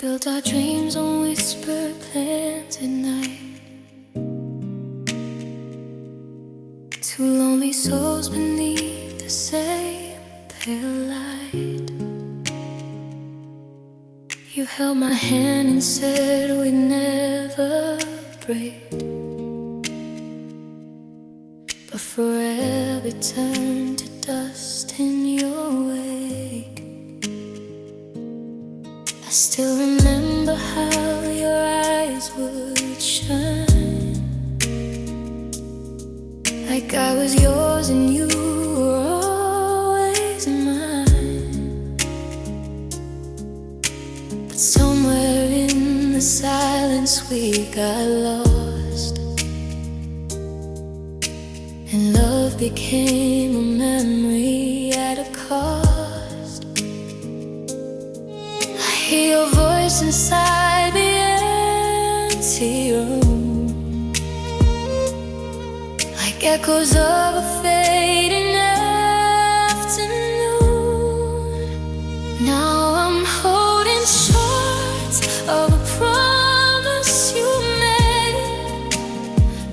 built our dreams on whispered plans at night. Two lonely souls beneath the same pale light. You held my hand and said we'd never break, but forever turned to dust in your wake. I still remember how your eyes would shine, like I was yours and you were always mine. But somewhere in the silence we got lost, and love became a memory at a cost. I hear your voice inside the empty room, like echoes of a fading afternoon. Now I'm holding shards of a promise you made,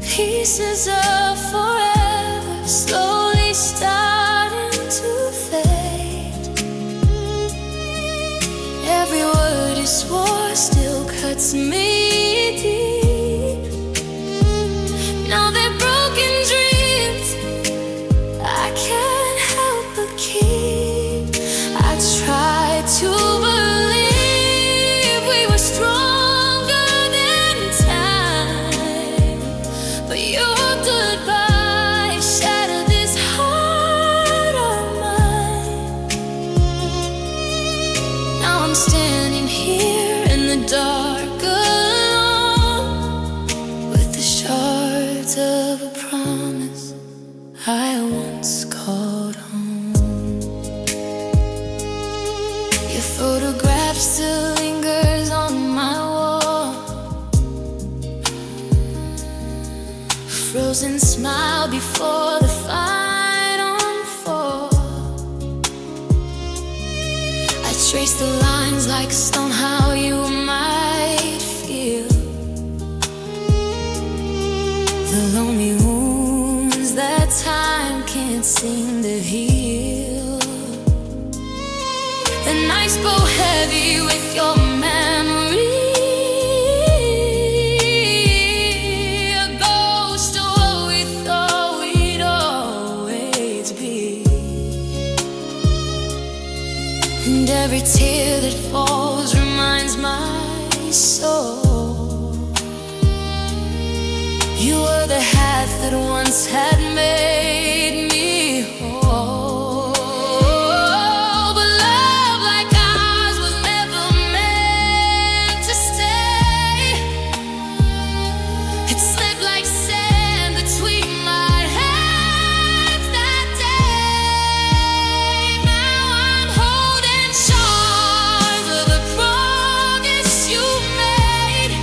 pieces of forever slowly starting to fade. Every word you swore still cuts me deep. Now they're broken dreams I can't help but keep. I tried to believe we were stronger than time, but your goodbye shattered this heart of mine. Now I'm standing here in the dark alone, with the shards of a promise I once called home. Your photograph still lingers on my wall, frozen smile before the final fall. I trace the lines like stone, how you might feel the lonely wounds that time can't seem to heal. The nights grow heavy with your memory, a ghost of what we thought we'd always be. And every tear that falls reminds my soul you were the half that once had made me whole. But love like ours was never meant to stay. It slipped like sand between my hands that day. Now I'm holding shards of the promise you made,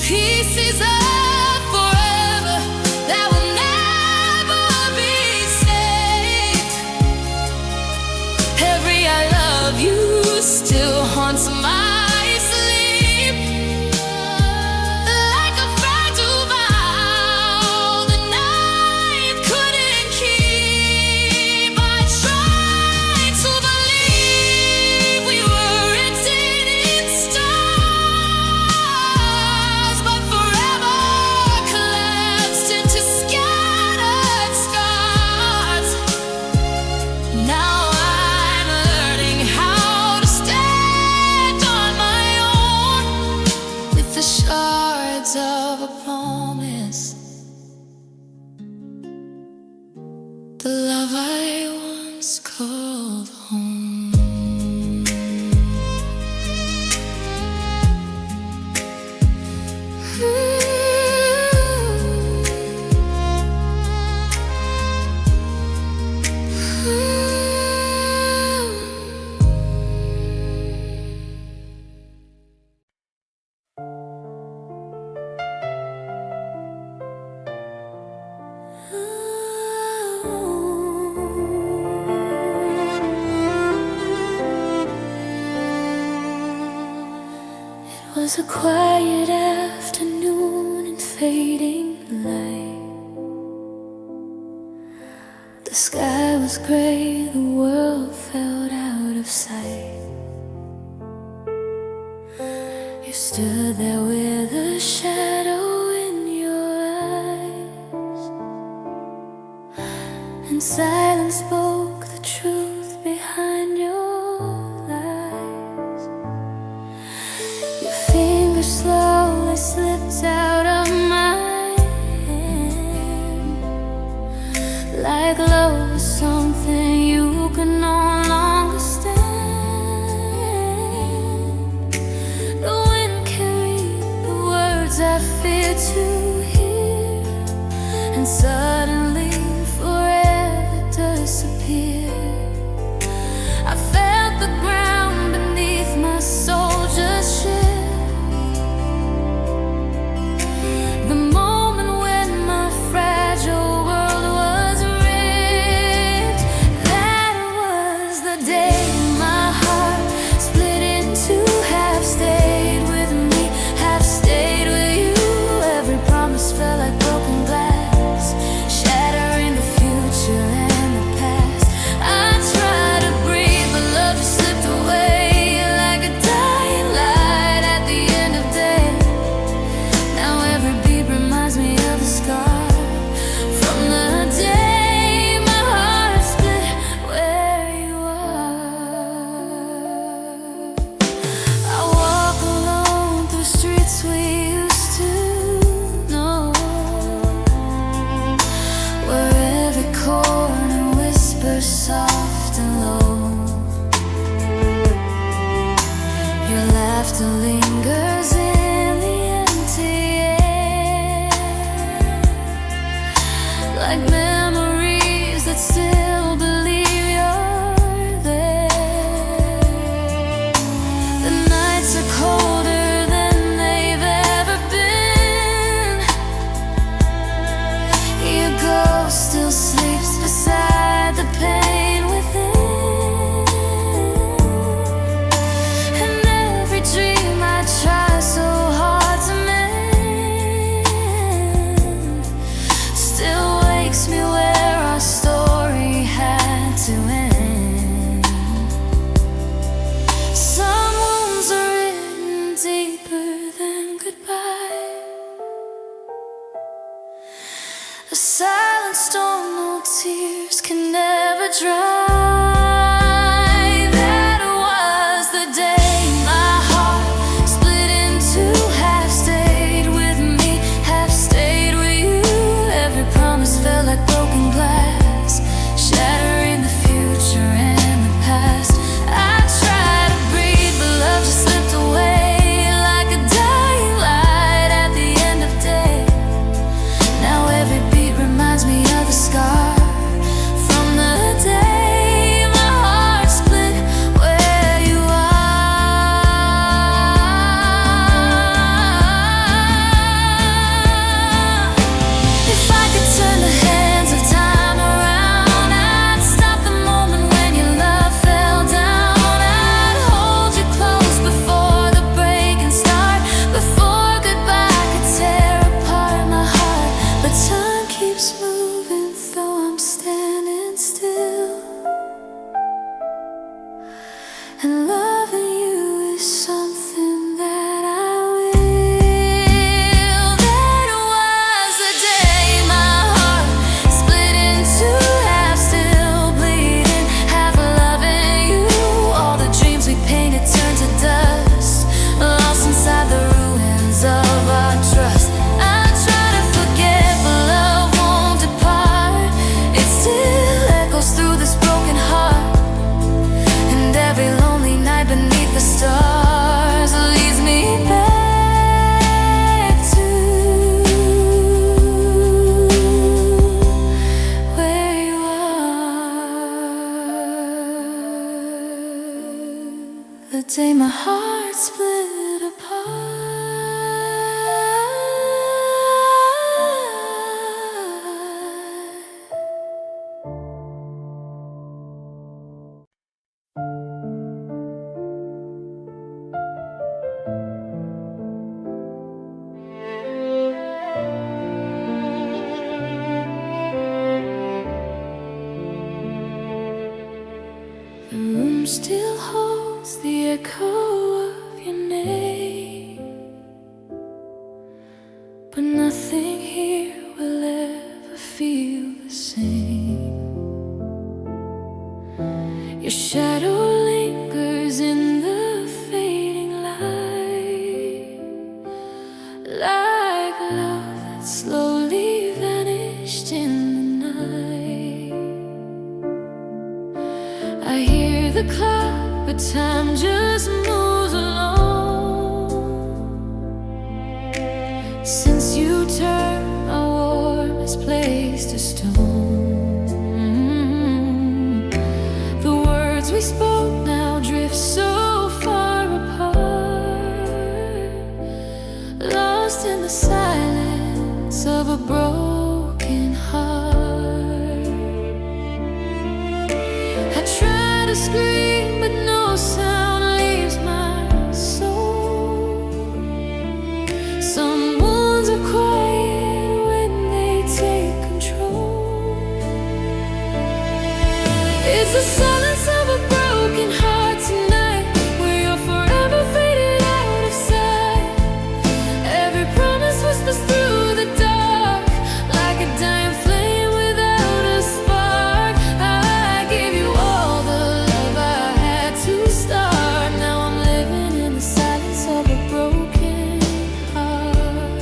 pieces of still haunts my sleep, like a fragile vow the night couldn't keep. I tried to believe we were written in stars, but forever collapsed into scattered scars. Now I'm learning how the shards of a promise, the love I once called home. Was a quiet afternoon in fading light. The sky was gray, the world felt out of sight. You stood there with a shadow in your eyes, and silence spoke the truth behind your lies. Your fingers slowly slipped out of my hand, like love was something you could no longer stand. The wind carried the words I feared to hear, and suddenly forever disappeared. I felt the ground beneath my soul just shift. The moment when my fragile world was ripped, that was the day my heart split in two, half stayed with me, half stayed with you. Every promise felt like broken glass, shattering the future and the past. I tried to breathe, but love just slipped away like a dying light at the end of day. Now every beat reminds me of a scar from the day my heart split where you are. I walk alone through streets we used to know, where every corner whispers soft and low. Your laughter lingers in the empty air, like memories that still believe you're there. The nights are colder than they've ever been. Your ghost still sleeps beside the pain within, and every dream I try so hard to mend still wakes me where our story had to end. Some wounds are written deeper than goodbye, a silent storm no tears can never dry. That was the day my heart split in two, half stayed with me, half stayed with you. Every promise felt like broken glass, shattering the future and the past. I tried to breathe, but love just slipped away like a dying light at the end of day. Now every beat reminds me of the scar from the day time just moves along. Since you turned my warmest place to stone, the words we spoke now drift so far apart, lost in the silence of a broken heart. I try to scream, but no sound leaves my soul. Some wounds are quiet when they take control. It's the silence of a broken heart tonight, where you're forever faded out of sight. Every promise whispers through the dark, like a dying flame without a spark. I gave you all the love I had to start. Now I'm living in the silence of a broken heart.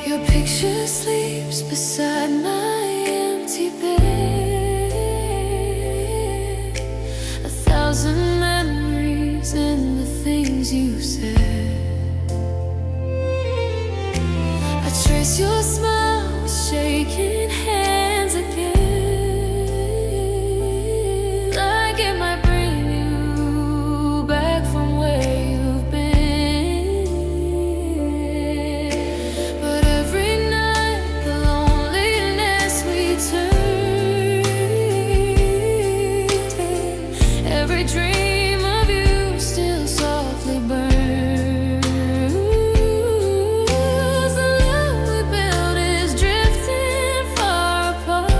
Your picture sleeps beside my empty bed, a thousand memories in the things you said. I trace your smile with shaking hands again, like it might bring you back from where you've been. But every night the loneliness returns, every dream of you still softly burns. The love we built is drifting far apart,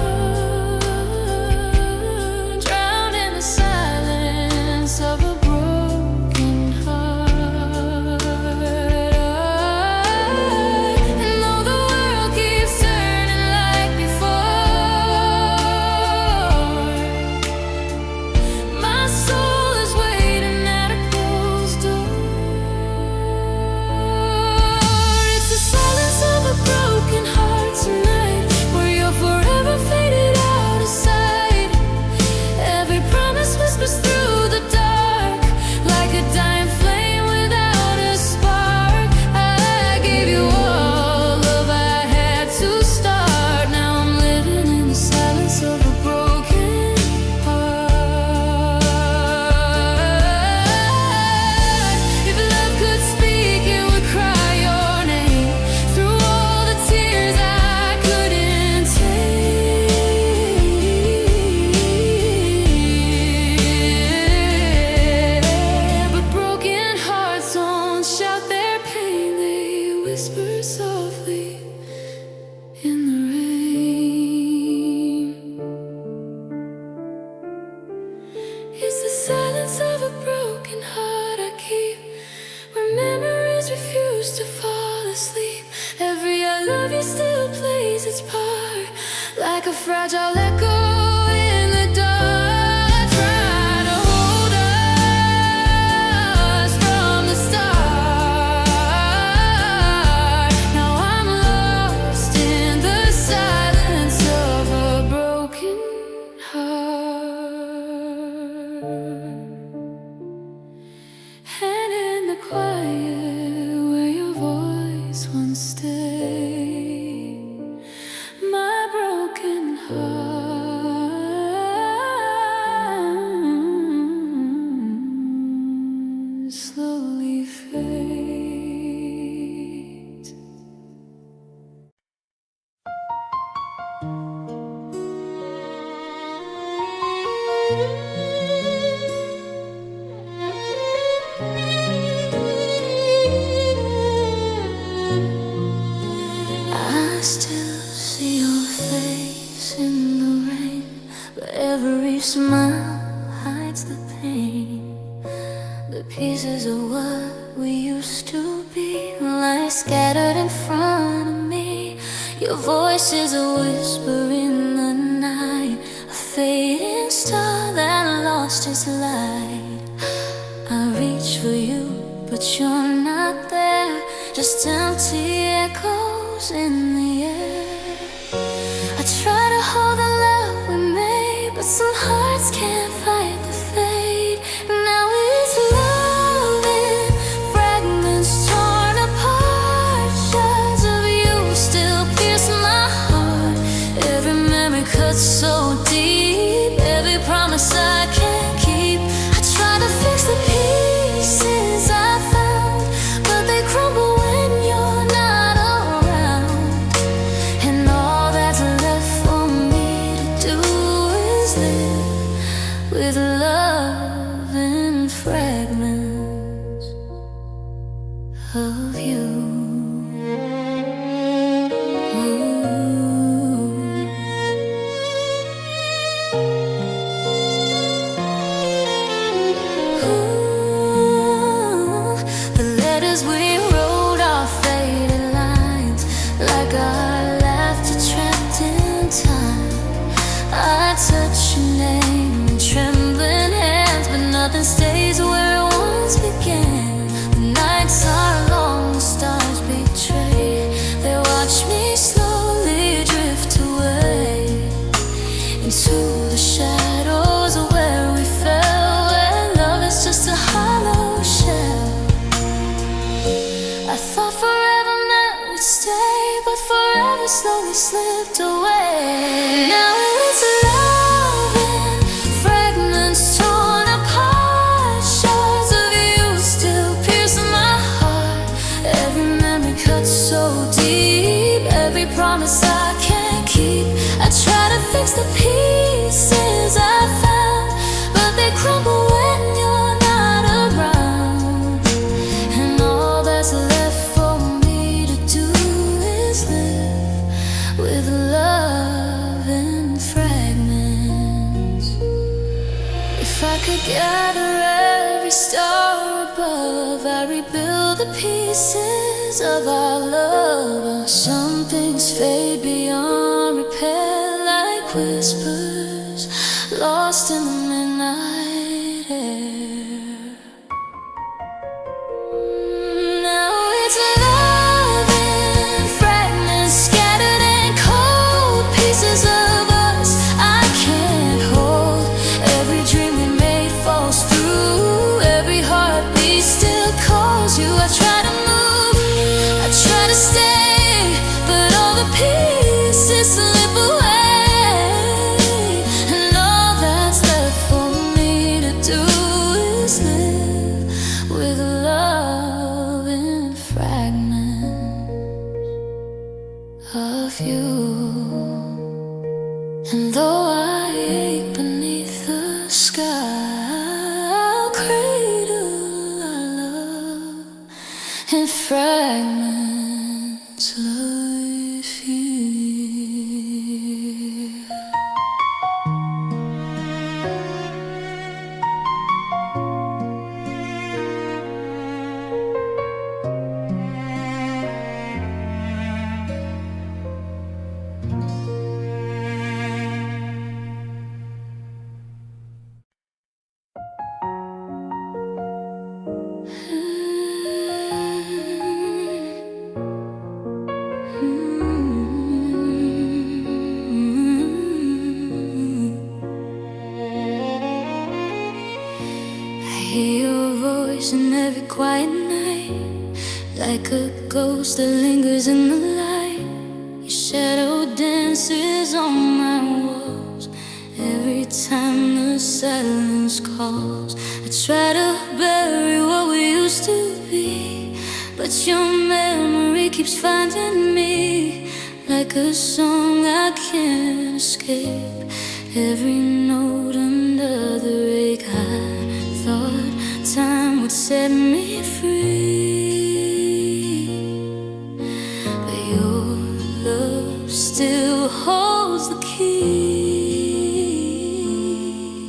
drowned in the silence of a broken heart. And though the world keeps turning like before, my soul is waiting at a closed door. It's the silence of a broken heart tonight, where you're forever faded out of sight. Every promise whispers through the dark, like a dying flame without a spark. I gave you all love I had to start. Now I'm living in the silence of a broken heart. If love could speak, it would cry your name through all the tears I couldn't take. But broken hearts don't shout their pain, they whisper softly in the rain. It's the silence of a broken heart I keep, where memories refuse to fall asleep. Every I love you still plays its part, like a fragile echo in the dark. Try to hold us from the start. Now I'm lost in the silence of a broken heart. And in the quiet where your voice once stayed, my broken heart slowly fades. I still see your face in the rain, but every smile hides the pain. The pieces of what we used to be lie scattered in front of me. Your voice is a whisper in the night, a fading star that lost its light. I reach for you, but you're not there, just empty echoes in the air. I try to hold the love we made, but some hearts can't fight of you. The letters we wrote are faded lines, like our laughter trapped in time. I touch your name in trembling hands, but nothing stays where it once began. The nights are long, the stars betray. They watch me slowly drift away into the shadows of where we fell, where love is just a hollow shell. I thought forever meant we'd stay, but forever slowly slipped away. Now it's love in fragments torn apart. Shards of you still piercing my heart. Every memory cuts so deep, every promise I can't keep. I try to fix the pieces I found, but they crumble when you're not around. And all that's left for me to do is live with love in fragments. If I could gather every star above, I'd rebuild the pieces of our love. Some things fade beyond repair, like whispers lost in the midnight air. Now it's love in fragments, scattered and cold, pieces of us I can't hold. Every dream we made falls through, every heartbeat still calls you. I try to move, I try to stay, but all the pieces slip away. And all that's left for me to do is live with love in fragments of you. And though I ache beneath the sky, I'll cradle our love in fragments of you. I hear your voice in every quiet night, like a ghost that lingers in the light. Your shadow dances on my walls every time the silence calls. I try to bury what we used to be, but your memory keeps finding me, like a song I can't escape. Every note another ache. I thought time would set me free, but your love still holds the key.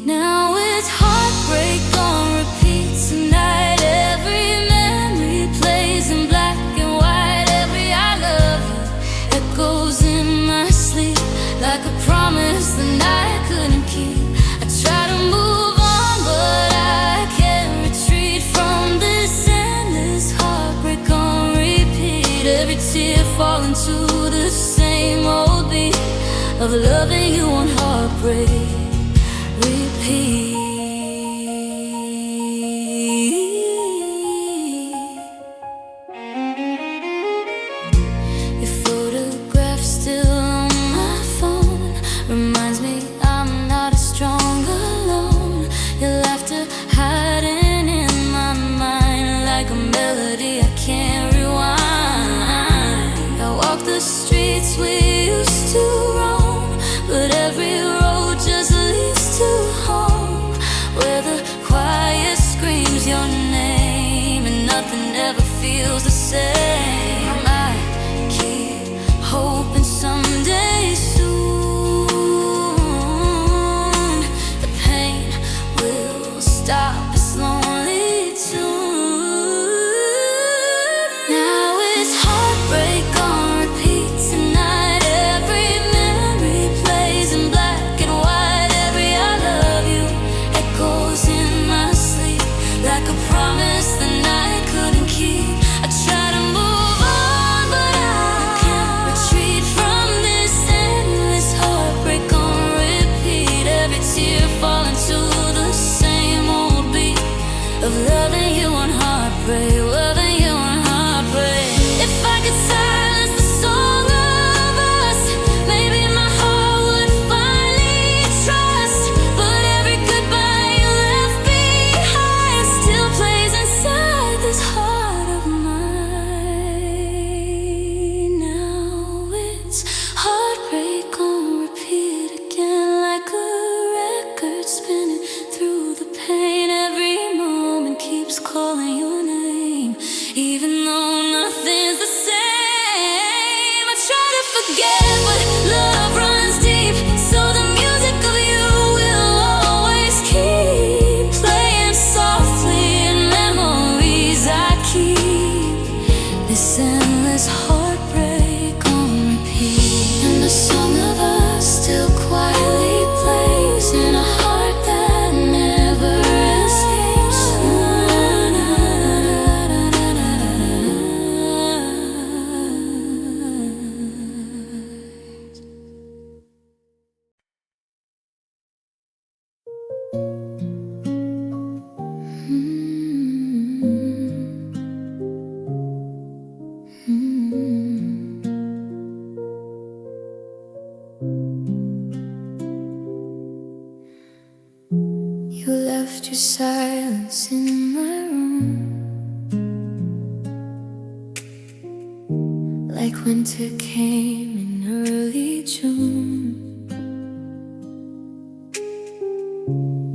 Now it's heartbreak on repeat tonight. Every memory plays in black and white. Every I love you echoes in my sleep, like a promise that I couldn't keep. I try to move on, but I can't retreat from this endless heartbreak on repeat. Every tear falling to the same old beat of loving you on heartbreak repeat. Your photograph still on my phone reminds me I'm not as strong alone. Your laughter hiding in my mind, like a melody I can't rewind. I walk the streets we used to roam, but every road just leads to home, where the quiet screams your name and nothing ever feels feels the same. I keep hoping someday soon the pain will stop this lonely tune. Now it's heartbreak on repeat tonight. Every memory plays in black and white. Every I love you echoes in my sleep like a promise that I couldn't keep. I try to move on, but I can't retreat from this endless heartbreak on repeat. Every tear falling to the same old beat of loving you on heartbreak, loving you on heartbreak. If I could silence the song of us, maybe my heart would finally trust. But every goodbye you left behind still plays inside this heart of mine. Now it's heartbreak on repeat again, like a record spinning through the pain. Every moment keeps calling your name, even though nothing's the same. I try to forget, but love runs deep, so the music of you will always keep playing softly in memories I keep. This endless heartbreak on repeat, and the song of us still quietly plays in a heart that never escapes. You left your silence in my room, like winter came in early June.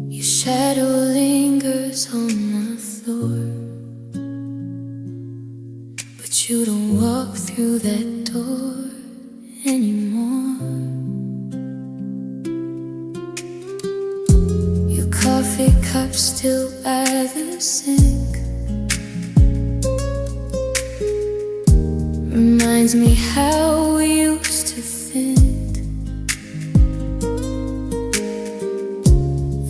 Your shadow lingers on the floor, but you don't walk through that door anymore. Your coffee cup still by the sink reminds me how we used to think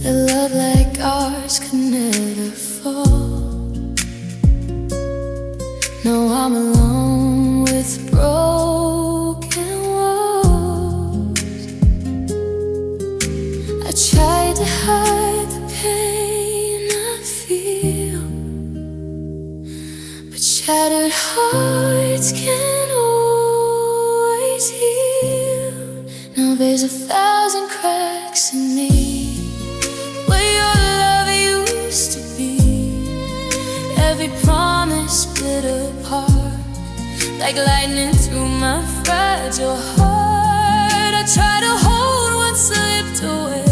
that love like ours could never fall. Now I'm alone with broken walls. I tried to hide the pain I feel, but shattered hearts can't always heal. Now there's 1,000 cracks in me where your love used to be. Every promise split apart like lightning through my fragile heart. I try to hold what slipped away,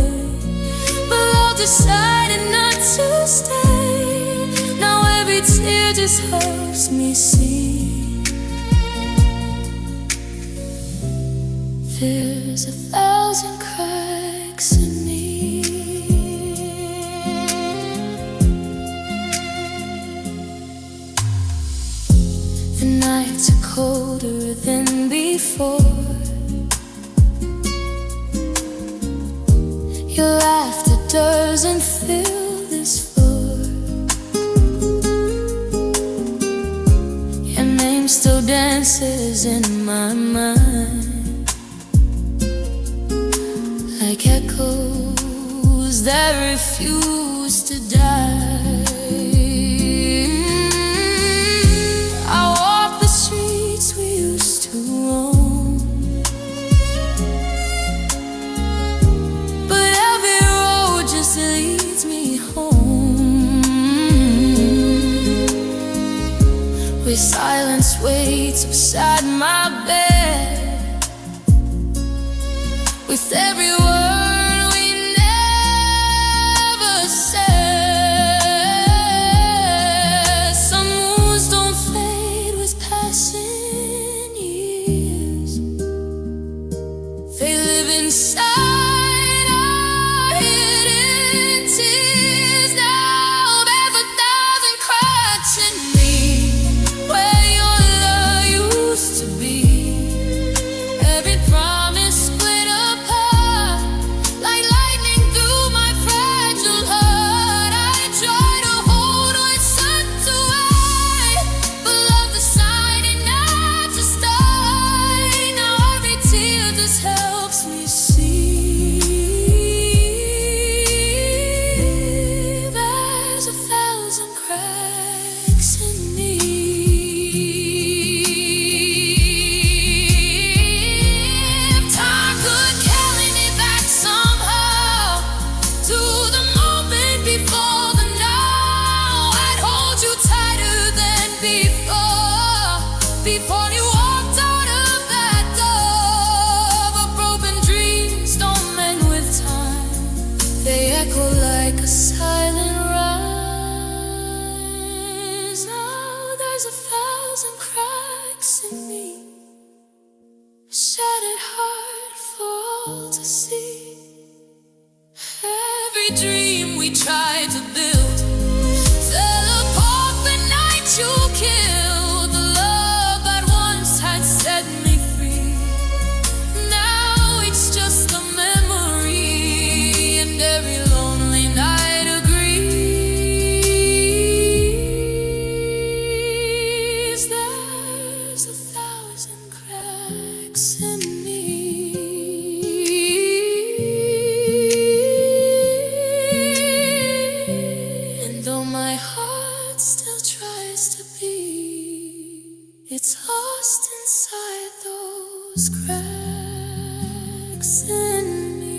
but love decided not to stay. Now every tear just helps me see there's 1,000 cracks in me. The nights are colder than before. Your laughter doesn't fill this floor. Your name still dances in my mind like echoes that refuse to die. I walk the streets we used to roam, but every road just leads me home. Where silence waits beside my bed, with every word we never said. Some wounds don't fade, before you walked out of that door. But broken dreams don't mend with time. They echo like a silent rise. Now there's 1,000 cracks in me, a shattered heart for all to see. Every dream we tried to build fell apart the night you killed the love that once had set me free. Now it's just a memory, and every lonely night agrees. There's 1,000 cracks in me, and though my heart still tries to beat, it's lost inside those cracks in me.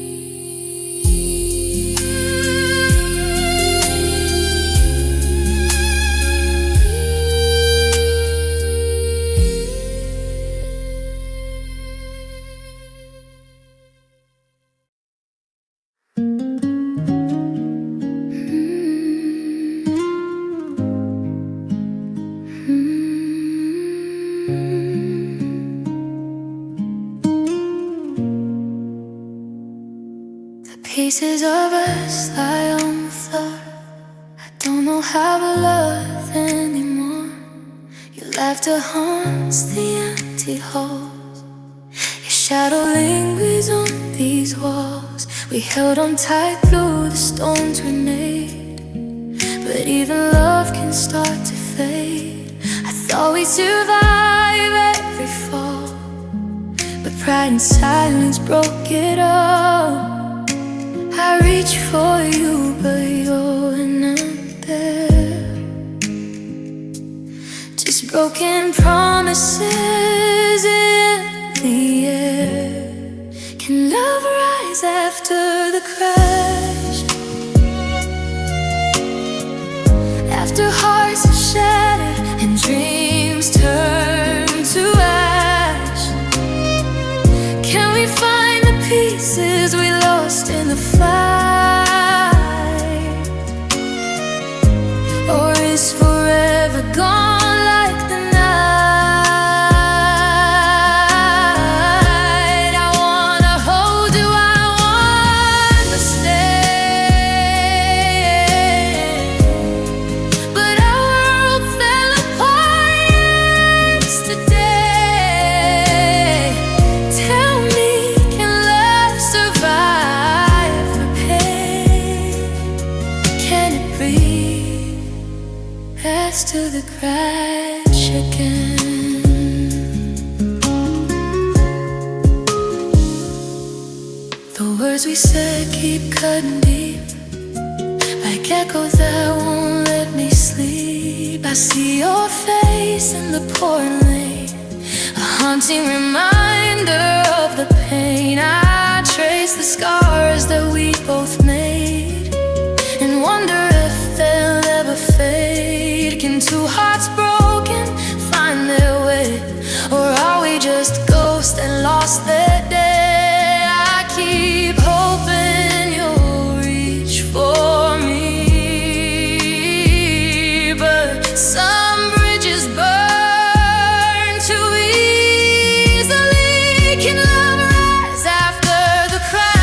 Pieces of us lie on the floor. I don't know how to love anymore. Your laughter haunts the empty halls. Your shadow lingers on these walls. We held on tight through the storms we made, but even love can start to fade. I thought we'd survive every fall, but pride and silence broke it all. I reach for you, but you're not there. Just broken promises in the air. Can love rise after the crash? After hearts are shattered and dreams turn to ash, can we find the pieces we lost in the fight? Or is forever gone like the night? I wanna hold you, I wanna stay, but our world fell apart yesterday. Tell me, can love survive the pain? Can it breathe after the crash again? The words we said keep cutting deep, like echoes that won't let me sleep. I see your face in the pouring rain, a haunting reminder of the pain. I trace the scars that we both made and wonder if they'll ever fade. Can two hearts broken find their way, or are we just ghosts that lost their day? I keep hoping you'll reach for me, but some bridges burn too easily. Can love rise after the crash?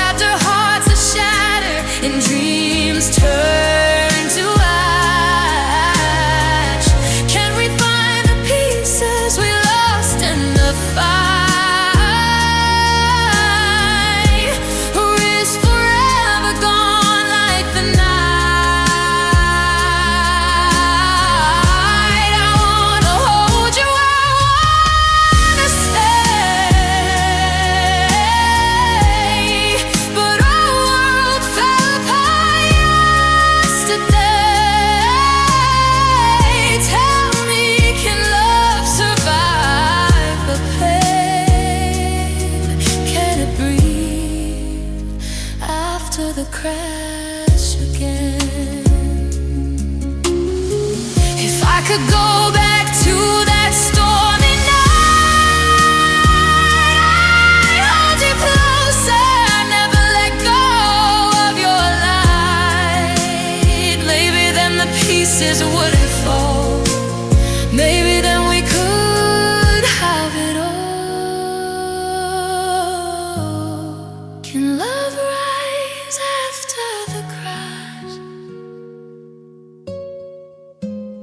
After hearts are shattered and dreams turn to ash, can we find the pieces we lost in the fight? Or is forever gone like the night? I wanna hold you, I wanna stay, but our world fell apart yesterday. Tell me, can love survive the pain? Can it breathe after the crash again? could go back to that stormy night, I'd hold you closer, never let go of your light. Maybe then the pieces wouldn't fall. Maybe then we could have it all. Can love rise after the crash?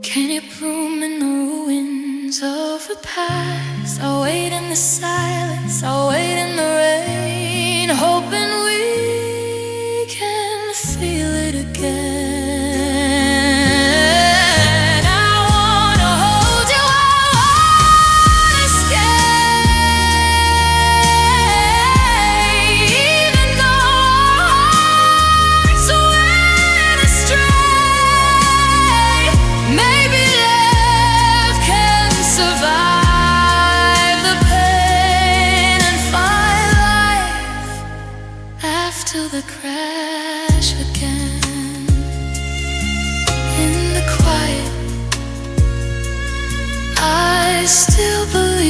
Can it bloom in the ruins of the past? I'll wait in the silence, I'll wait in the rain, hoping we can feel it again. I wanna hold you, I wanna stay, even though our hearts went astray. Maybe love can survive the pain and find life after the crash again. In the quiet, I still believe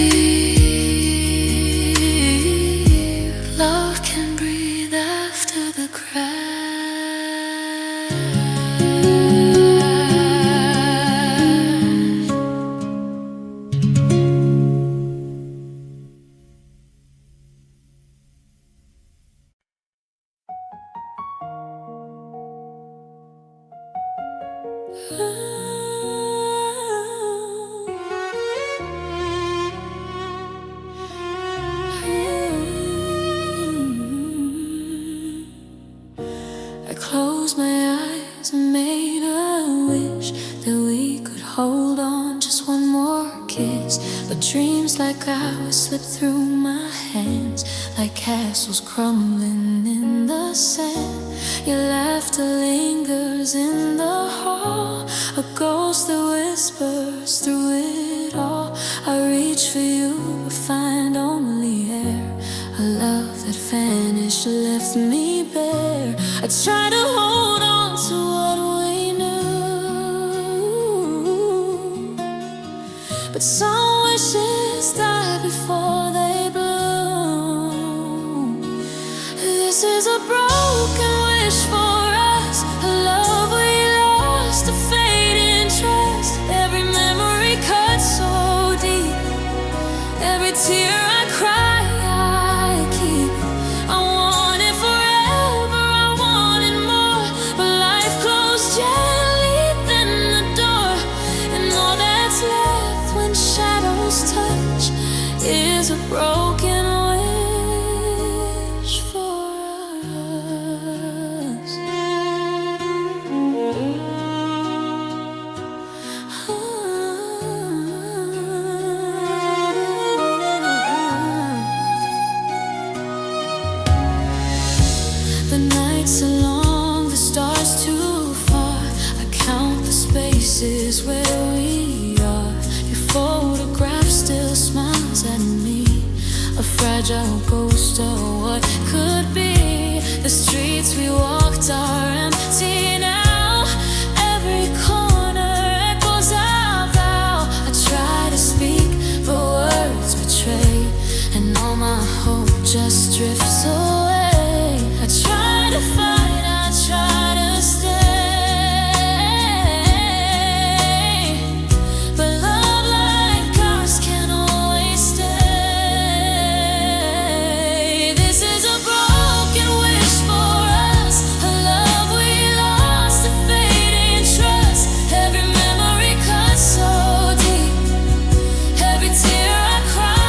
love can breathe after the crash. I closed my eyes and made a wish that we could hold on just one more kiss. But dreams like ours slip through my hands like castles crumbling in the sand. Your laughter lingers in the hall, a ghost that whispers through it all. I reach for you but find only air, a love that vanished left me bare. I try to hold on to what we knew, but some wishes die before they bloom. This is a broken wish for us, a love we lost, a fading trust. Every memory cut so deep, every tear I cry I keep. I want it forever, I want it more, but life closed gently then the door, and all that's left when shadows touch is a broken wish for us. The nights are long, the stars too far. I count the spaces where we are. Your photograph still smiles at me, a fragile ghost of what could be. The streets we walked are empty now, every corner echoes our vow. I try to speak but words betray, and all my hope just drifts away. I try to fight, I try to stay, but love like ours can always stay. This is a broken wish for us, a love we lost, a fading trust. Every memory cut so deep, every tear I cry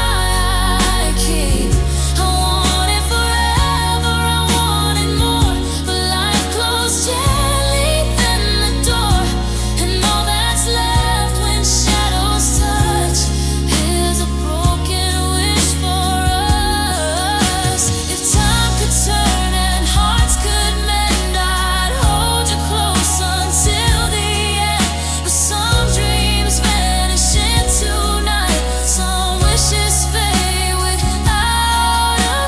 I keep. I want it forever, I want it more, but life closed gently then the door, and all that's left when shadows touch is a broken wish for us. If time could turn and hearts could mend, I'd hold you close until the end. But some dreams vanish into night, some wishes fade without a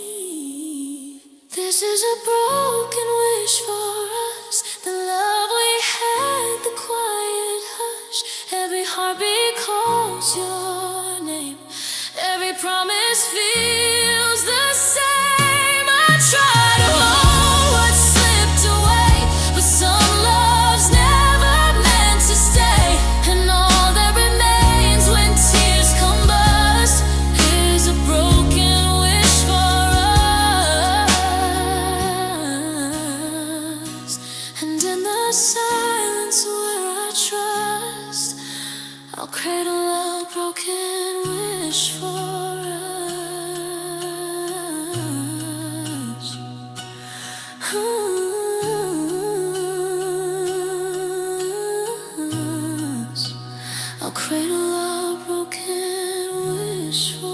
fight. This is a broken wish for us. The love we had, the quiet hush. Every heartbeat calls your name. Every promise feels the same. I try to hold what slipped away, but some love's never meant to stay. And all that remains when tears come burst is a broken wish for us. And in the silence where I trust, I'll cradle a broken wish for us. I'll cradle a broken wish for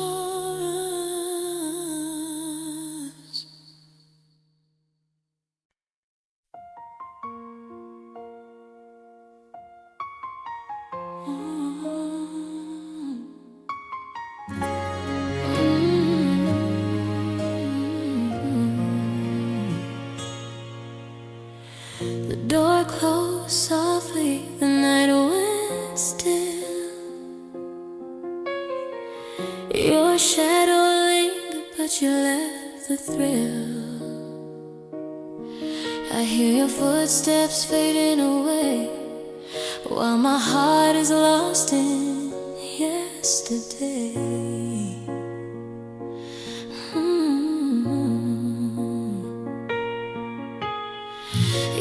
us. The door closed softly, the night went still. Your shadow lingered, but you left the thrill. I hear your footsteps fading away, while my heart is lost in yesterday.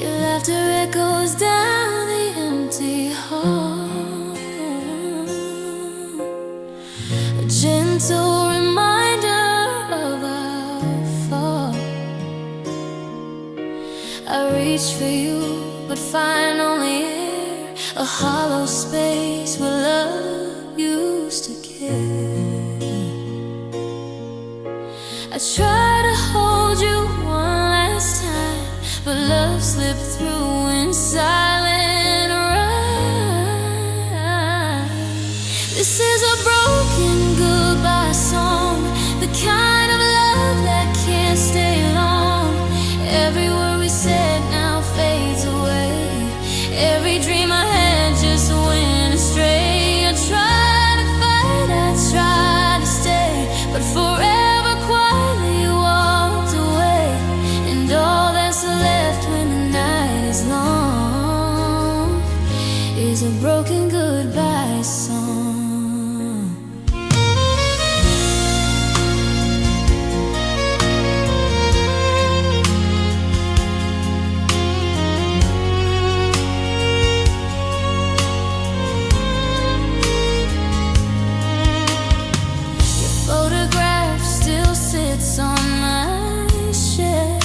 Your laughter echoes down the empty hall, a gentle reminder of our fall. I reach for you, but find only air, a hollow space where love used to care. I try to hold you one last time, but love slipped through in silent rhyme. This is a broken goodbye song, the kind of love that can't stay long. Every word we said now fades away. Every dream I had just went astray. I try to fight, I try to stay, but forever quietly you walked away. And all that's left when the night is long is a broken goodbye song. Your photograph still sits on my shelf,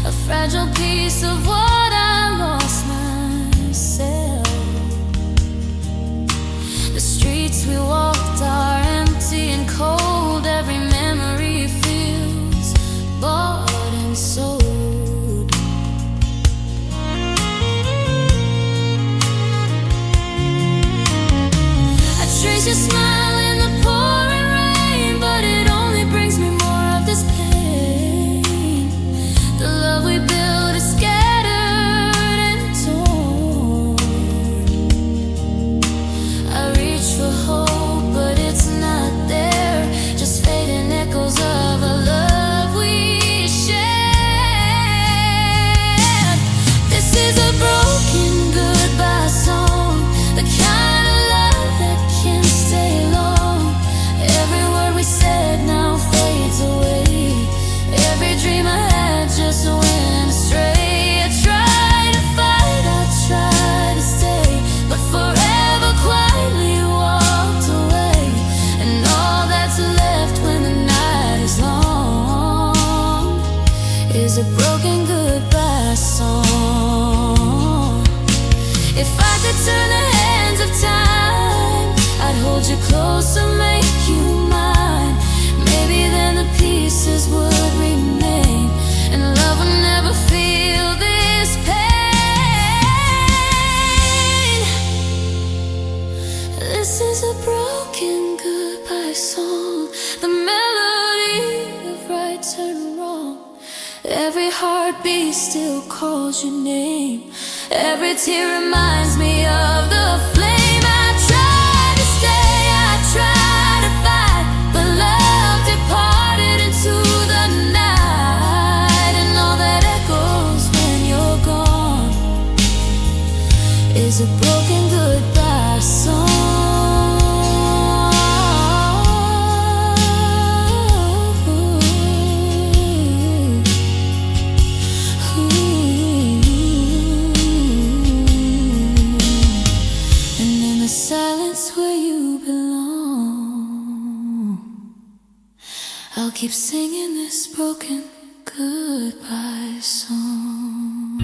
a fragile piece of what I lost myself. The streets we walked are empty and cold. Every memory feels bought and sold. I trace your smile in the pouring rain, but it only brings me more of this pain. The love we built is scattered and torn. I reach for hope, but it's not there, just fading echoes of a love we shared. This is a broken goodbye song, the kind of love that can't stay long. Every word we said now fades away. Every dream I had just went astray. I try to fight, I try to stay, but forever quietly walked away. And all that's left when the night is long is a broken goodbye song. If I could turn the hands of time, I'd hold you closer, make you mine. Maybe then the pieces would remain, and love would never feel this pain. This is a broken goodbye song, the melody of right and wrong. Every heartbeat still calls your name. Every tear reminds me of the flame. I try to stay, I try to fight, but love departed into the night. And all that echoes when you're gone is a broken goodbye song. I'll keep singing this broken goodbye song.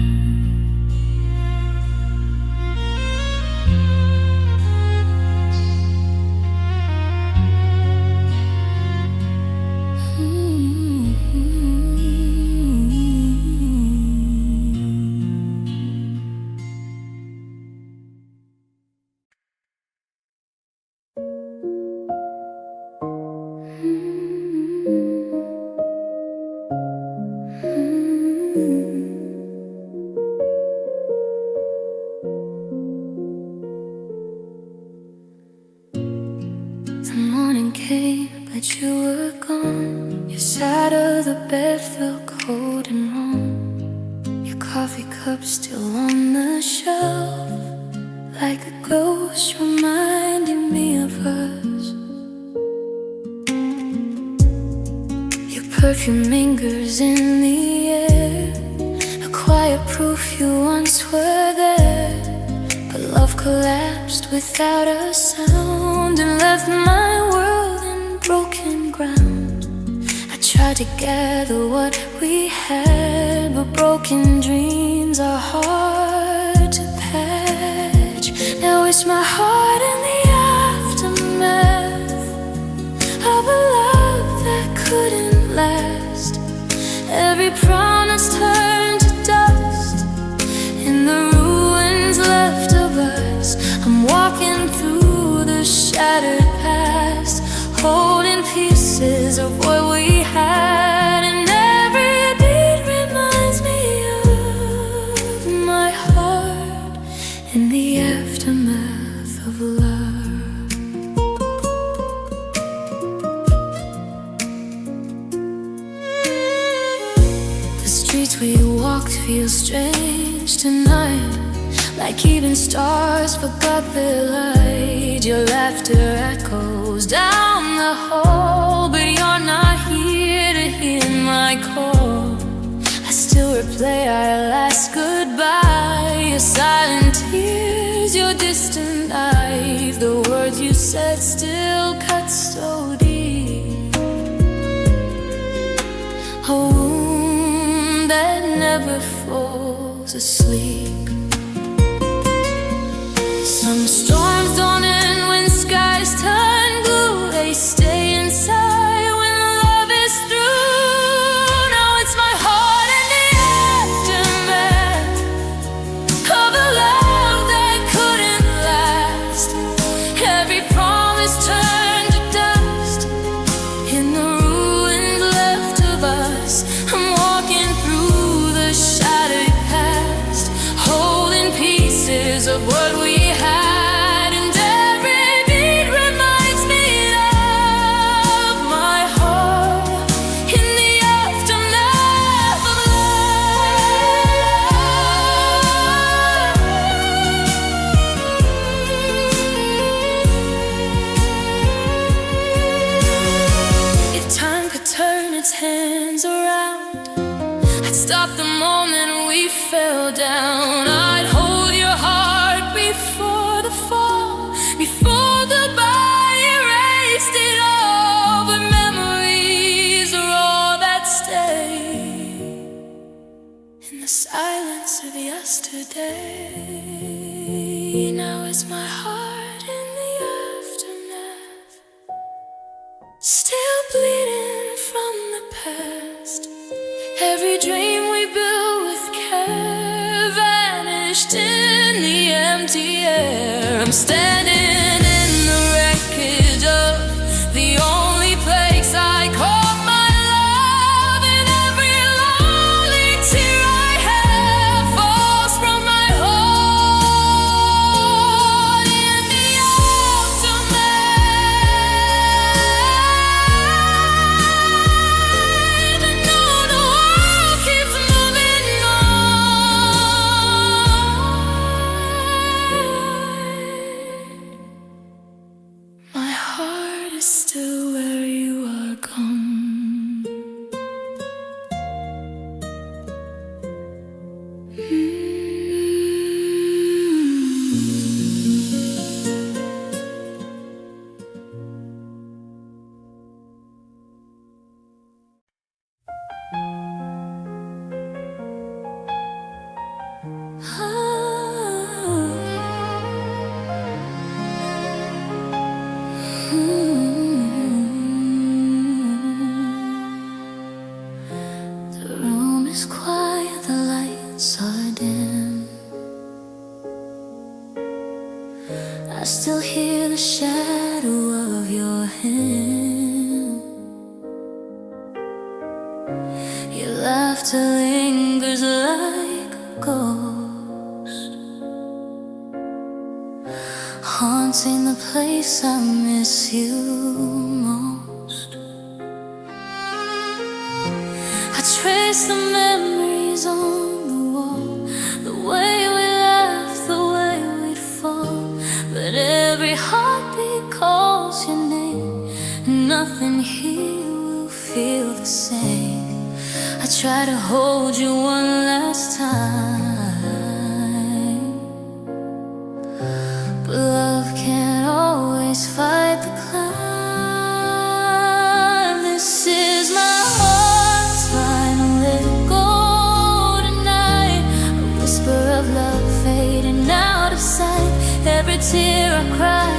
The morning came, but you were gone. Your side of the bed felt cold and warm. Your coffee cup still on the shelf, like a ghost reminding me of us. Your perfume lingers in the air, a quiet proof you once were there. But love collapsed without a sound and left my world in broken ground. I tried to gather what we had, but broken dreams are hard to patch. Now it's my heart in the aftermath of a love that couldn't last. Every promise turned to dust in the ruins left of us. I'm walking through the shattered past, holding pieces of what we had, and every beat reminds me of my heart in the aftermath of love. The streets we walked feel strange tonight, like even stars forgot their light. Your laughter echoes down the hall, but you're not here to hear my call. I still replay our last goodbye, your silent tears, your distant eyes. The words you said still cut so deep, a wound that never falls asleep. Some storms don't end when skies turn blue, they stay inside when love is through. Now it's my heart in the aftermath of a love that couldn't last. Every promise turned to dust in the ruins left of us. I'm walking through the shattered past, holding pieces of what we had, and every beat reminds me of my heart in the aftermath of love. If time could turn its hands around, I'd stop the moment we fell down. I'd hold your heart before the fall, before goodbye erased it all. But memories are all that stay in the silence of yesterday. Now is my heart in the aftermath, still bleeding from the past. Every dream we built with care vanished in the empty air. I'm standing in the wreckage of the only place I call my love, and every line The room is quiet, the lights are dim. I still hear the shadow of your hand. Your laughter lingers like a ghost, haunting the place I miss you most. I trace the memories on the wall, the way we laughed, the way we'd fall. But every heartbeat calls your name, and nothing here will feel the same. I try to hold you one last time, but love can't always fight the climb. This is my heart's final let go tonight, a whisper of love fading out of sight. Every tear I cry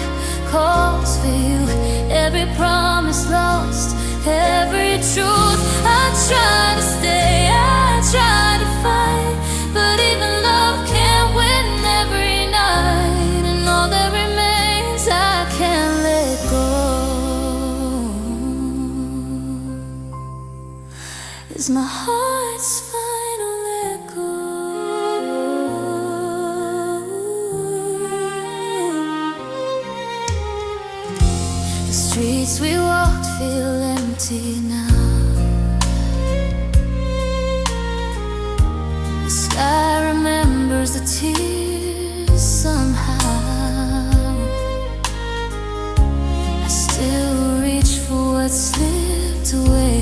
calls for you, every promise lost, every truth. I try to stay, I try to fight, but even love can't win every night. And all that remains I can't let go is my heart's final let go. The streets we walked feel empty now. The sky remembers the tears somehow. I still reach for what slipped away.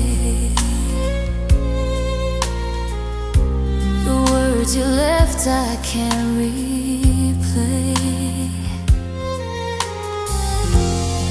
The words you left I can't replay.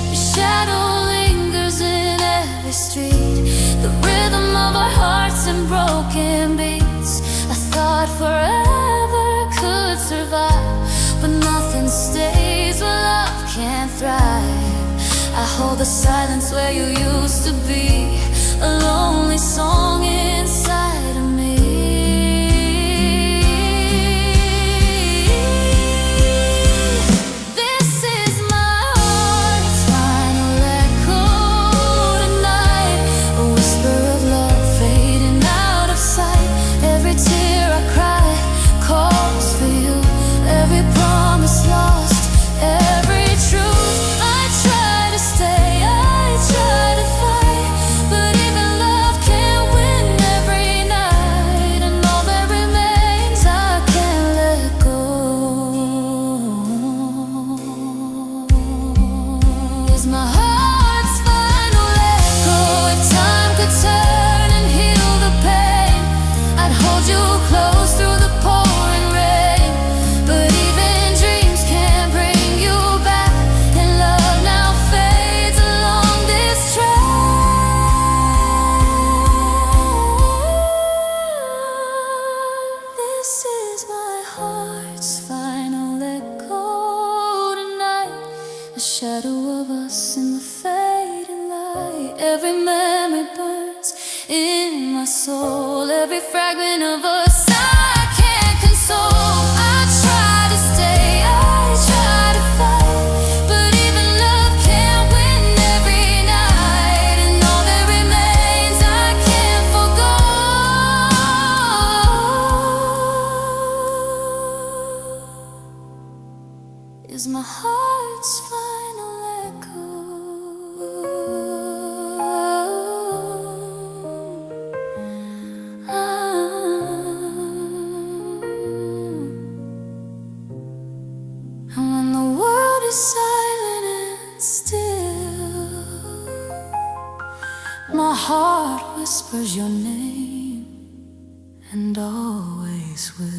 Your shadow lingers in every street, the rhythm of our hearts and broken beats. I thought forever could survive, but nothing stays where love can't thrive. I hold the silence where you used to be, a lonely song inside of me. This is my heart's final echo tonight, a whisper of love fading out of sight. Every tear I cry calls for you, every promise lost, every truth. I try to stay, I try to fight, but even love can't win every night. And all that remains I can't let go is my heart's final echo. If time could turn and heal the pain, I'd hold you close through the pouring rain. But even dreams can't bring you back, and love now fades along this track. This is my heart's final echo tonight, a shadow of us in the fading light. Every memory burns in my soul, every fragment of us I can't console. I try to stay, I try to fight, but even love can't win every night. And all that remains I can't forgo is my heart's final echo. And when the world is silent and still, my heart whispers your name and always will.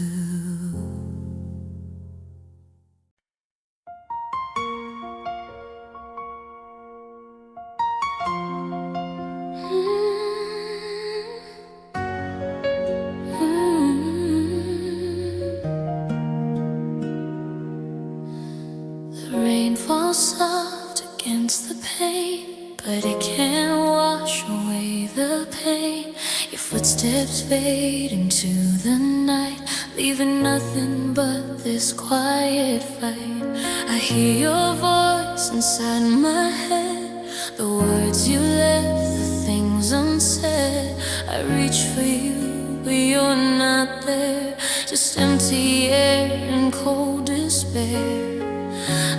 The rain falls soft against the pain, but it can't wash away the pain. Your footsteps fade into the night, leaving nothing but this quiet fight. I hear your voice inside my head, the words you left, the things unsaid. I reach for you, but you're not there, just empty air and cold despair.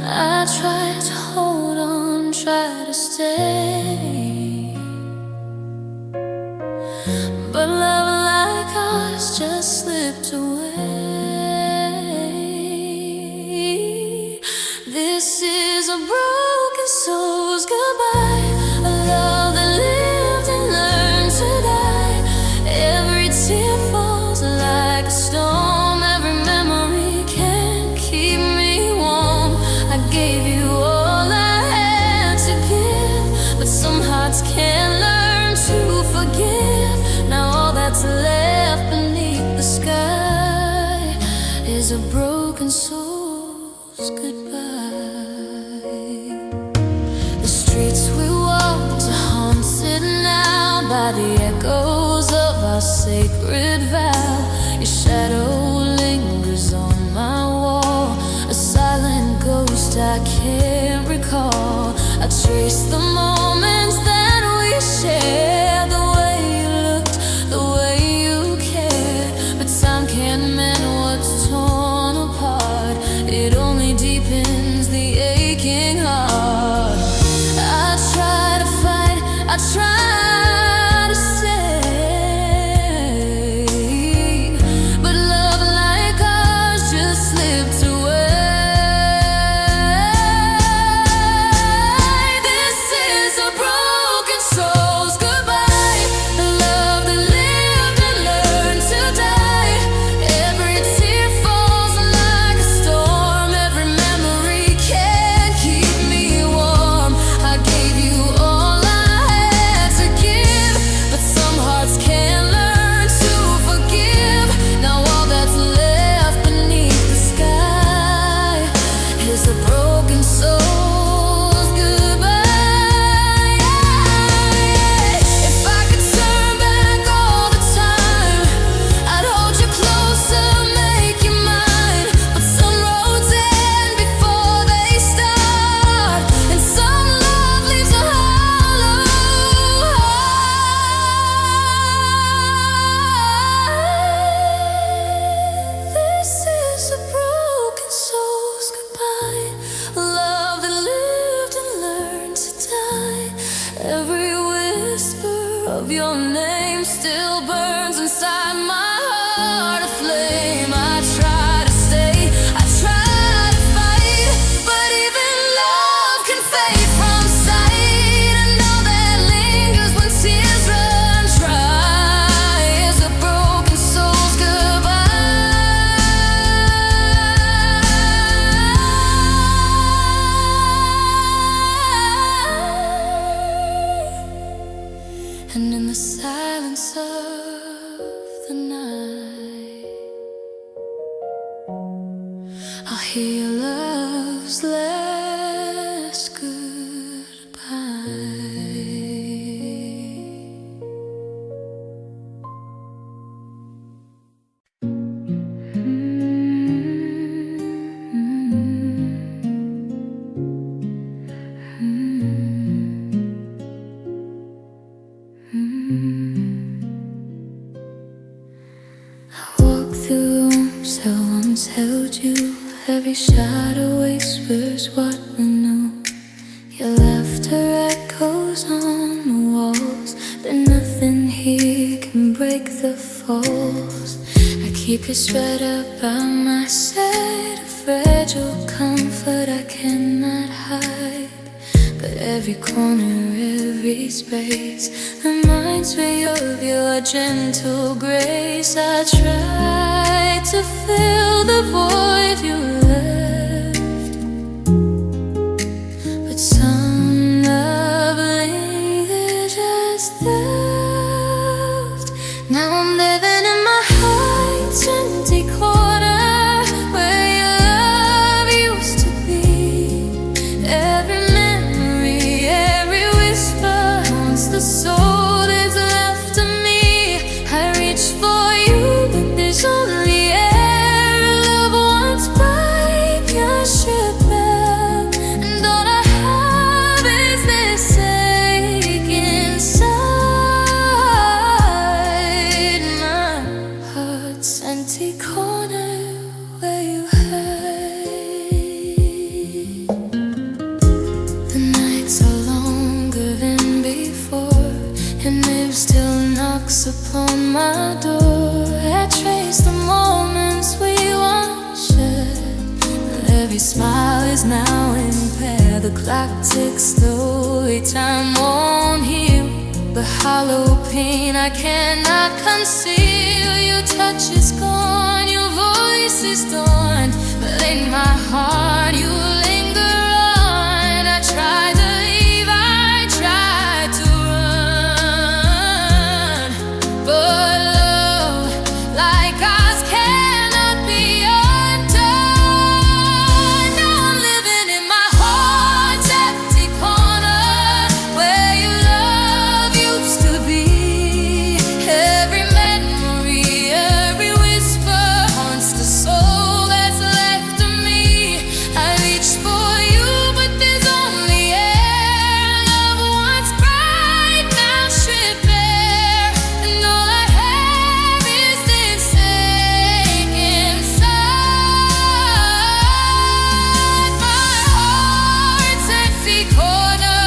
I try to hold on, try to stay, but love like ours just slipped away. This is a broken soul's goodbye, a love that lived and learned to die. Every tear falls like a storm, every memory can't keep me warm. I gave you all I had to give, but some hearts can't learn to forgive. Now all that's left beneath the sky is a broken soul's goodbye. The streets we walked are haunted now by the echoes of our sacred vow. Your shadow lingers on my wall, a silent ghost I can't recall. I trace the moments that we shared, the way you looked, the way you cared. But time can't mend what's torn apart, it only deepens the aching heart. I try to fight, I try to stay, but love like ours just slipped away. This is a broken soul's goodbye, a love that lived and learned to die. Every tear falls like a storm, every memory can't keep me warm. I gave you all I had to give, but some hearts can't learn to forgive. Now all that's left beneath the sky is a broken soul's goodbye. If I could turn back all the time, I'd hold you closer, make you mine. But some roads end before they start, and some love leaves a hollow heart. This is a broken soul's goodbye, a love that lived and learned to die. Every whisper of your name still burns inside my heart, a flame. I try to stay, I try to fight, but even love can fade from sight. And all that lingers when tears run dry is a broken soul's goodbye. And in the silence of the night, I'll hear love's last goodbye. I walk through rooms that once held you. Every shadow whispers what we knew. Your laughter echoes on the walls, but nothing here can break the falls. I keep you spread out by my side, a fragile comfort I cannot hide. But every corner, every space reminds me of your gentle grace. I try to fill the void you left, but some love lingers just left. Now I'm living in my heart's empty corner, where your love used to be. Every memory, every whisper haunts the soul that's left of me. open my door, I trace the moments we once shared. Every smile is now impaired. The clock ticks slowly, time won't heal the hollow pain I cannot conceal. Your touch is gone, your voice is gone, but in my heart you linger on. I try to leave, I try to run, but love like ours cannot be undone. Now I'm living in my heart's empty corner, where your love used to be. Every memory, every whisper haunts the soul that's left of me. I reach for you, but there's only air. Love once bright, now stripped bare, and all I have is this ache inside. My heart's empty corner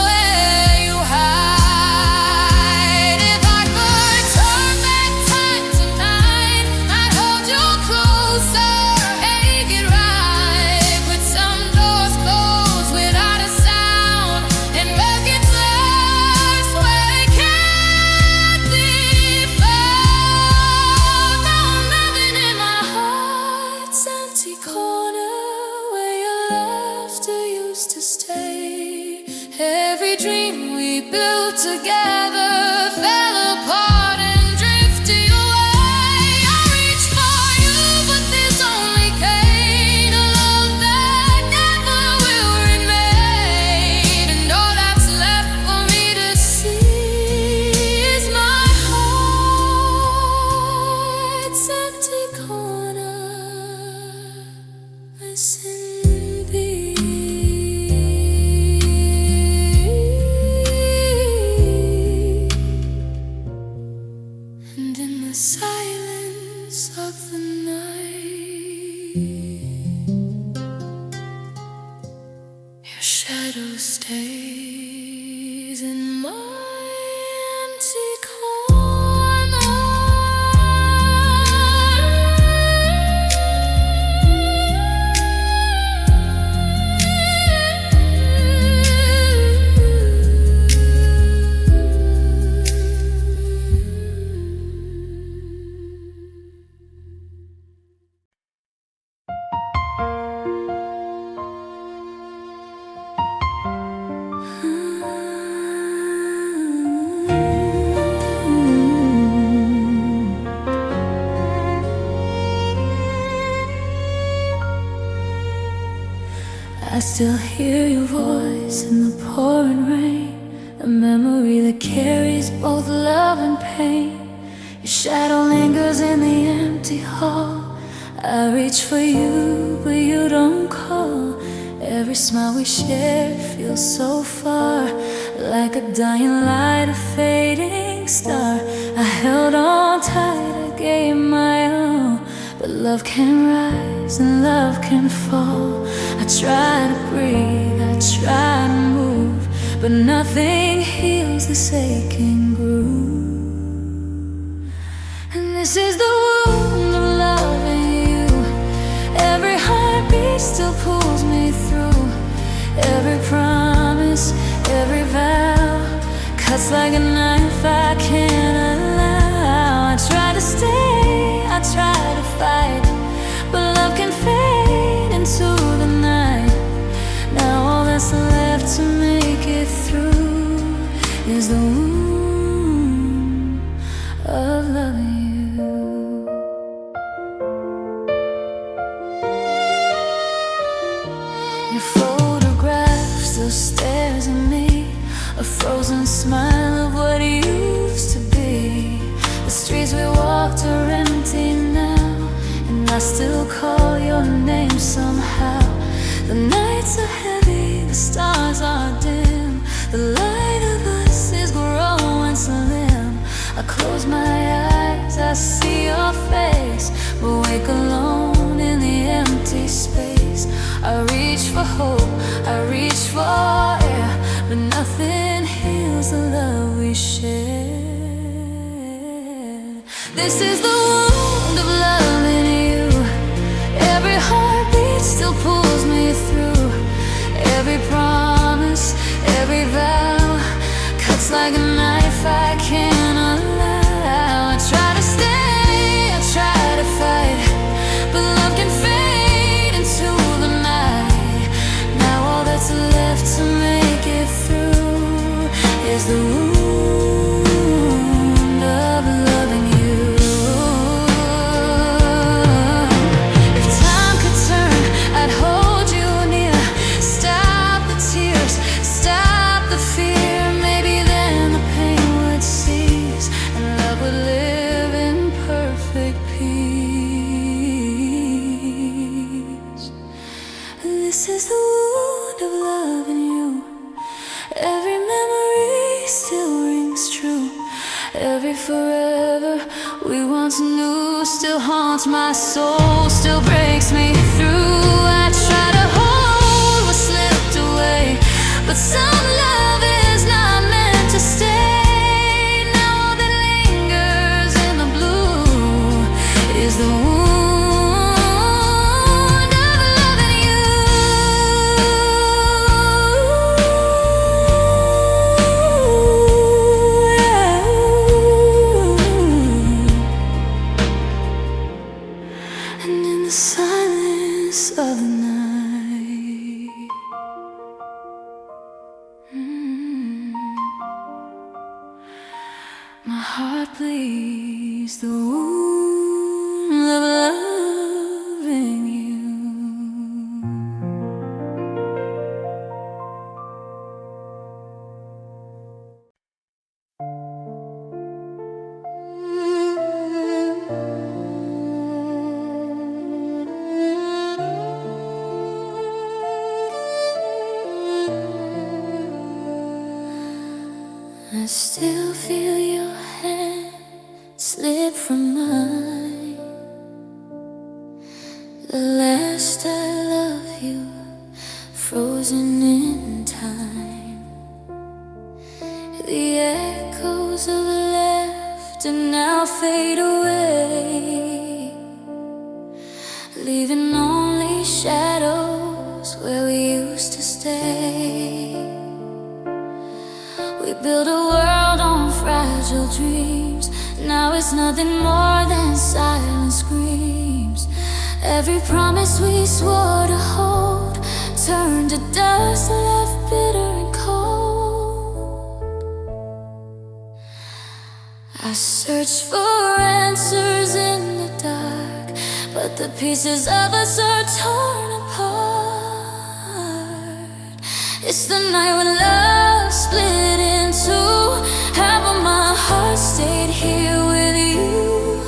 where you hide. If I could turn back time tonight, I'd hold you closer, make it right. Put some doors closed without a sound, and buckets left where they can't be found. Now I'm living in my heart's empty corner, where your laughter used to stay. Every dream we built together fell apart and drifted away. I reach for you, but there's only pain, a love that never will remain. And all that's left for me to see is my heart's empty corner. Listen, and in the silence of the night, your shadow stays in my empty corner. I still hear your voice in the pouring rain, a memory that carries both love and pain. Your shadow lingers in the empty hall. I reach for you, but you don't call. Every smile we shared feels so far, like a dying light, a fading star. I held on tight, I gave my all, but love can rise and love can fall. I try to breathe, I try to move, but nothing heals this aching groove. And this is the wound of loving you. Every heartbeat still pulls me through. Every promise, every vow cuts like a knife I can't allow. I try to stay, I try to fight, but love can fade into the night. Now all that's left to make it through is the wound of loving you. Your photograph still stares at me, a frozen smile of what it used to be. The streets we walked are empty now, and I still call your name somehow. The nights are heavy, the stars are dim, the light of us is growing slim. I close my eyes, I see your face, but wake alone in the empty space. I reach for hope, I reach for air, but nothing heals the love we share. This is the wound of loving you. Every heartbeat still pulls me through. Every promise, every vow cuts like a knife I can't allow. I try to stay, I try to fight, but love can fade into the night. Now all that's left to make it through is the wound of loving you. If time could turn, I'd hold you near. Stop the tears, stop the fear. Maybe then the pain would cease and love would live in perfect peace. This is the wound of loving you. Every memory still rings true. Every forever we once knew still haunts my soul, still breaks me through. I try to hold what slipped away, but some love is not meant to stay. Now all that lingers in the blue is the wound of loving you. And in the silence of the night, my heart bleeds the wound of loving you. I still feel your hand slip from mine. The last I love you, frozen in time. The echoes of laughter now fade away, leaving only shadows where we used to stay. We built a world on fragile dreams. Now it's nothing more than silent screams. Every promise we swore to hold turned to dust, left bitter and cold. I search for answers in the dark, but the pieces of us are torn apart. It's the night when love split in two. Half of my heart stayed here with you.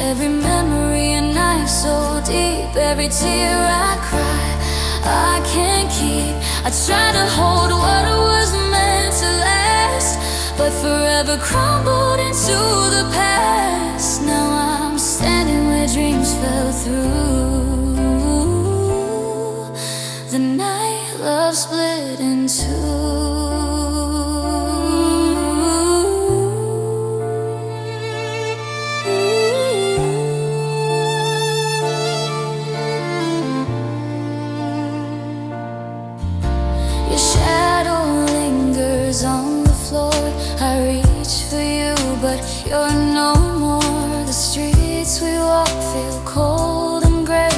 Every memory a knife so deep. Every tear I cry, I can't keep. I try to hold what was meant to last, but forever crumbled into the past. Now I'm standing where dreams fell through. The night love split in two. Your shadow lingers on the floor. I reach for you, but you're no more. The streets we walk feel cold and gray,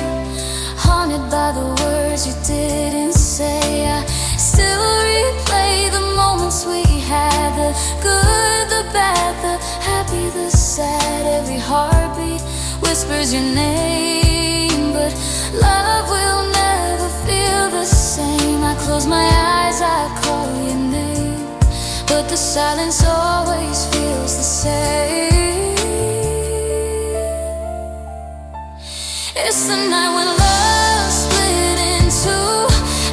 haunted by the words you didn't say. I still replay the moments we had, the good, the bad, the happy, the sad. Every heartbeat whispers your name, but love will never feel the same. I close my eyes, I call your name, but the silence always feels the same. It's the night when love split in two.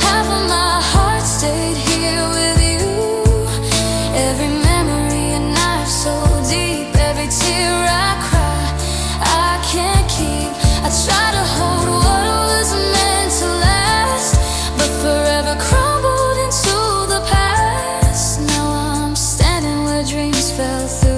Half of my heart stayed here with you. Every memory a knife so deep. Every tear I cry, I can't keep. I try to hold what was meant to last, but forever crumbled into the past. Now I'm standing where dreams fell through.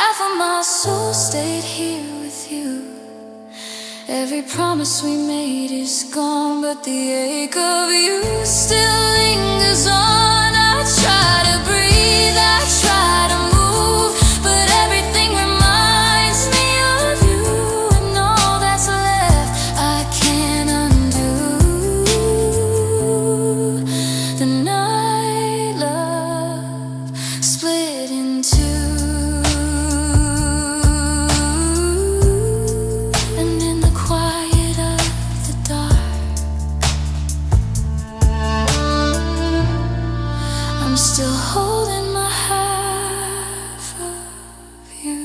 Half of my soul stayed here with you. Every promise we made is gone, but the ache of you still lingers on. I try to breathe, I try to move, but everything reminds me of you. And all that's left I can't undo. The night love split in two. I'm still holding my half of you.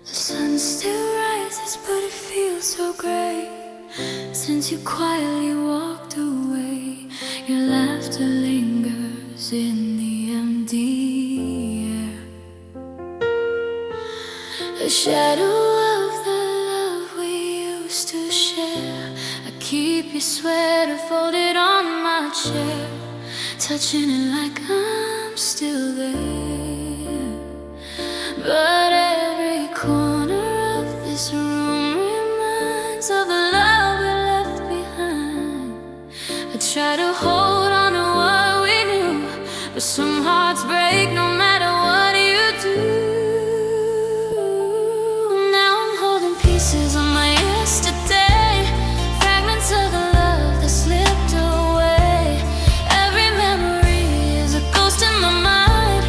The sun still rises, but it feels so gray since you quietly walked away. Your laughter lingers in the empty air. A shadow of the love we used to share. I keep your sweater folded on my chair, touching it like I'm still there. But every corner of this room reminds of the love we left behind. I try to hold on to what we knew, but some hearts break no matter what you do. Now I'm holding pieces of my yesterday, fragments of the love that slipped away. Every memory is a ghost in my mind,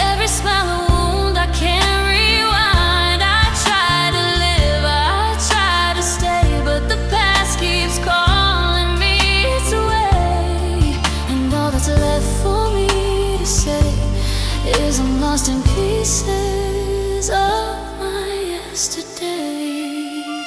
every smile a wound I can't rewind. I try to live, I try to stay, but the past keeps calling me its way. And all that's left for me to say is I'm lost in pieces of my yesterday.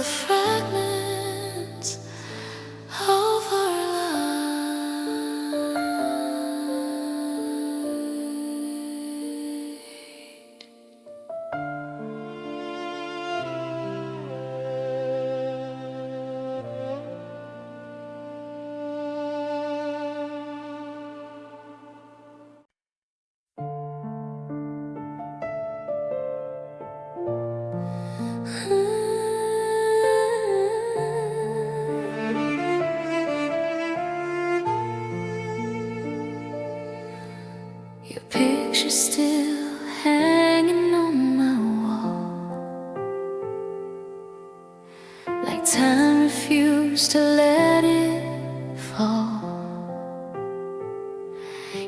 fragments of our light. Your picture's still hanging on my wall, like time refused to let it fall.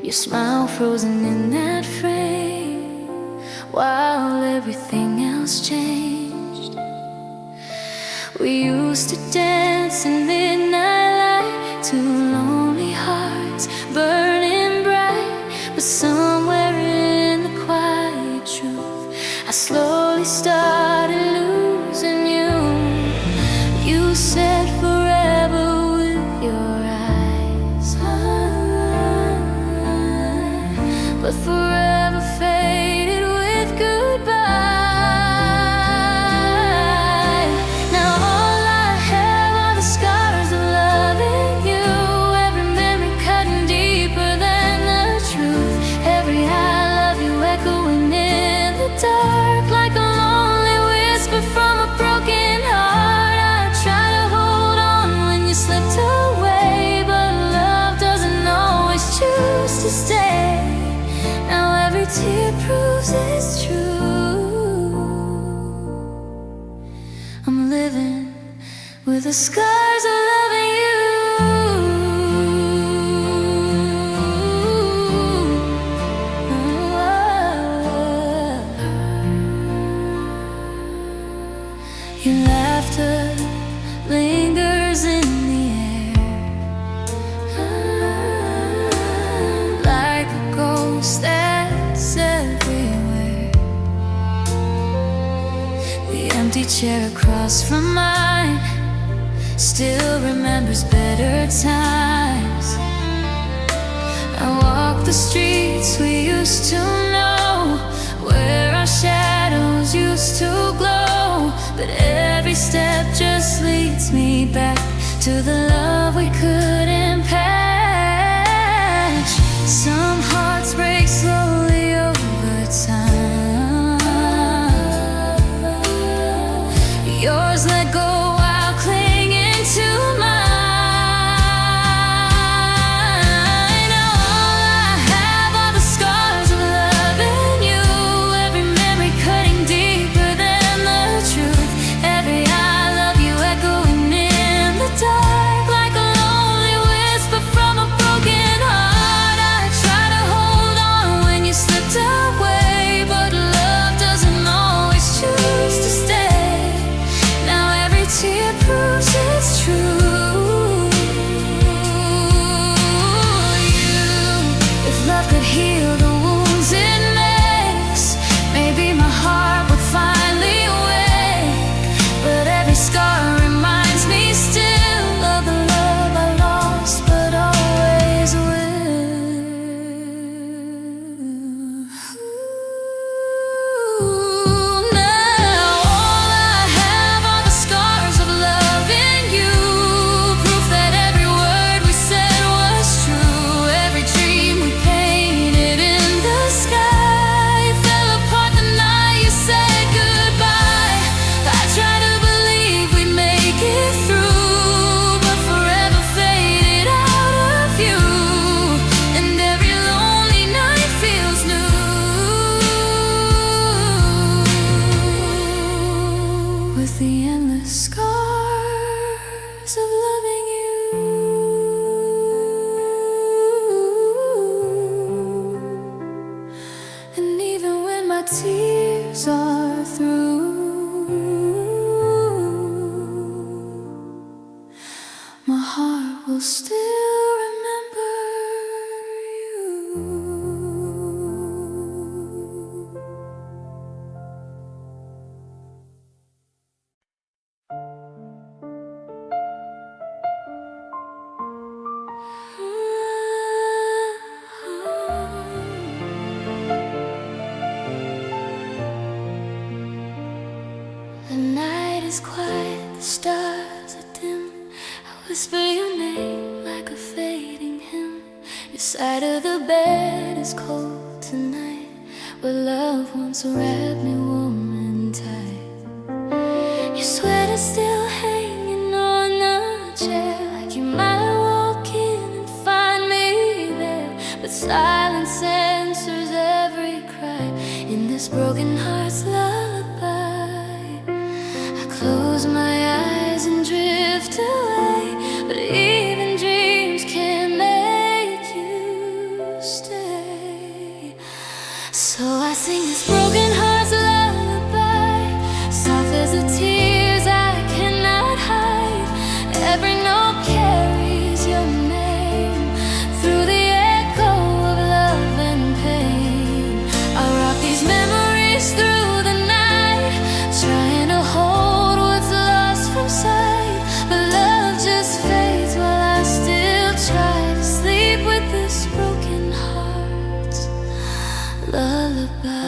Your smile frozen in that frame, while everything else changed. We used to dance in midnight light, two lonely hearts burning bright. But somewhere in the quiet truth, I slowly started losing you. You said forever with your eyes, but forever faded with goodbye. Now all I have are the scars of loving you, every memory cutting deeper than the truth. Every I love you echoing in the dark, like a lonely whisper from a broken heart. I try to hold on when you slipped away, but love doesn't always choose to stay. Now every tear proves it's true. I'm living with the scars of loving you. Your laughter lingers in the air, like a ghost that's everywhere. The empty chair across from mine still remembers better times. I walk the streets we used to know, where our shadows used to glow. But every step just leads me back to the love we couldn't patch. Some hearts break slowly over time. Yours let go while clinging to mine. All I have are the scars of loving you, every memory cutting deeper than the truth. Every I love you echoing in the dark, like a lonely whisper from a broken heart. I try to hold on when you slipped away, but love doesn't always choose to stay. Now every tear proves it's true. If love could heal the wounds it makes, maybe my heart would finally wake. But every scar reminds me still of the love I lost, but always will. Now all I have are the scars of loving you, proof that every word we said was true. Every dream we painted in the sky fell apart the night you said goodbye. I try to believe we'd make it through, but forever faded out of view. And every lonely night feels new, with the endless scars of loving you. And even when my tears are through, my heart will still remember you. is quiet, the stars are dim. I whisper your name like a fading hymn. Your side of the bed is cold tonight, where love once wrapped me warm and tight. Your sweat is still hanging on the chair, like you might walk in and find me there. But silence answers every cry in this broken heart's lullaby. I close my eyes and drift away, but even dreams can't make you stay. So I sing this broken heart's lullaby, soft as the tears I cannot hide. Every note carries your name through the echo of love and pain. I rock these memories through the night, trying to hold what's lost from sight. But love just fades while I still try to sleep with this broken heart's lullaby.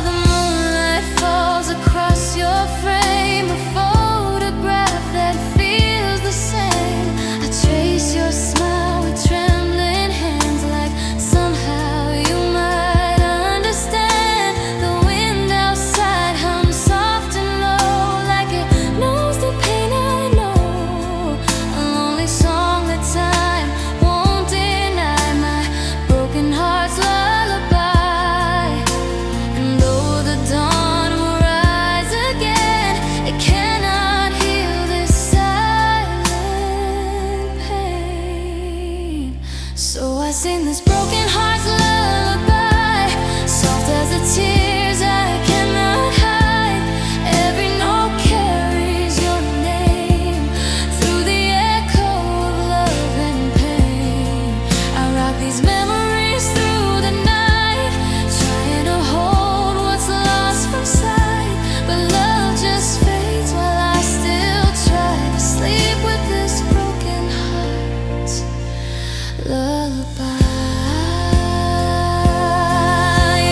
The moonlight falls across your frame, a photograph that feels the same. I trace your smile with trembling hands, like somehow you might understand. The wind outside hums soft and low, like it knows the pain I know. A lonely song that time won't deny, my broken heart's lullaby. And though the dawn will rise again, it cannot heal this silent pain. So I sing this broken heart's lullaby, soft as the tears I cannot hide. Every note carries your name through the echo of love and pain. I rock these memories through the night, trying to hold what's lost from sight. But love just fades while I still try to sleep with this broken heart's lullaby.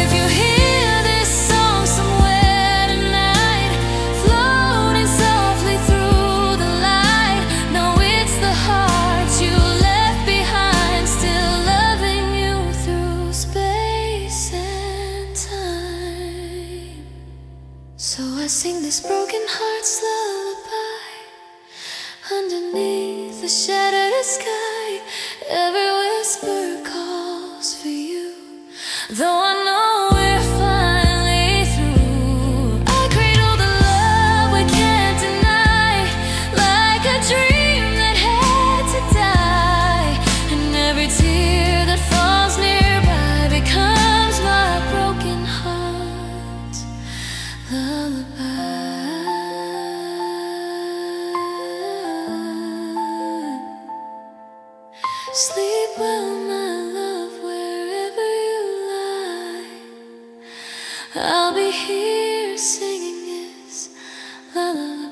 If you hear this song somewhere tonight, floating softly through the light, know it's the heart you left behind, still loving you through space and time. So I sing this broken heart's lullaby underneath the shattered sky. Every whisper calls for you, though I know we're finally through. I cradle the love we can't deny, like a dream that had to die. And every tear that falls nearby becomes my broken heart's lullaby. Sleep well, my love, wherever you lie. I'll be here singing this lullaby.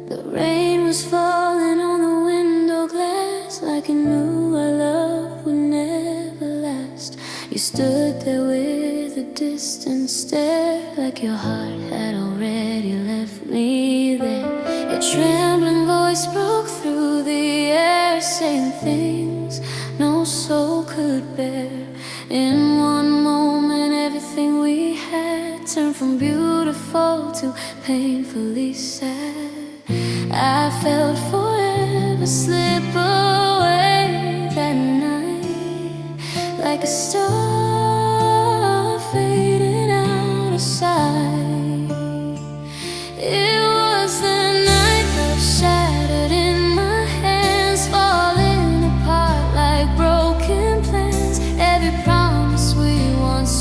The rain was falling on the window glass, like it knew our love would never last. You stood there with a distant stare, like your heart had already left me there. Your trembling voice broke through the air, saying things no soul could bear. In one moment everything we had turned from beautiful to painfully sad. I felt forever slip away that night, like a star fading out of sight. It was the night love shattered in my hands, falling apart like broken plans. Every promise we once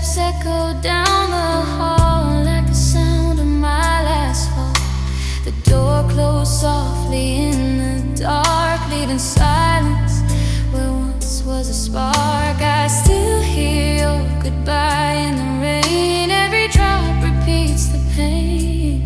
steps echo down the hall like the sound of my last fall. The door closed softly in the dark, leaving silence where once was a spark. I still hear your goodbye in the rain. Every drop repeats the pain.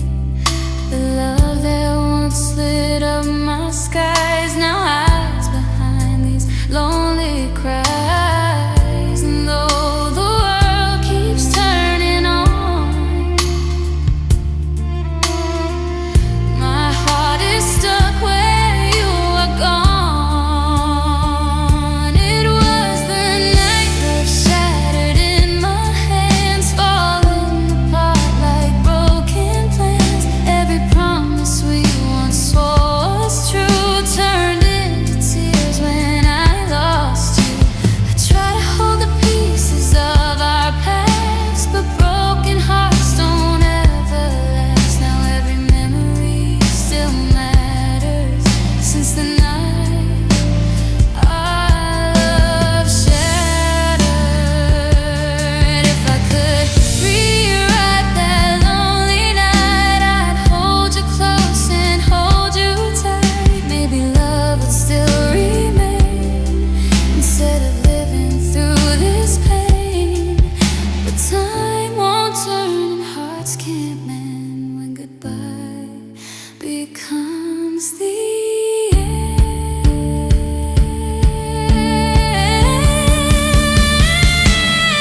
The love that once lit up my skies now hides behind these lonely cries. And though the world keeps turning on, my heart is stuck where you are gone. It was the night love shattered in my hands, falling apart like broken plans. Every promise we once swore was true turned into tears when I lost you. I try to hold the pieces of our past, but broken hearts don't ever last. Now every memory still matters since the night our love shattered. If I could rewrite that lonely night, I'd hold you close and hold you tight. Maybe love would still remain instead of living through this pain. But time won't turn and hearts can't mend when goodbye becomes the end.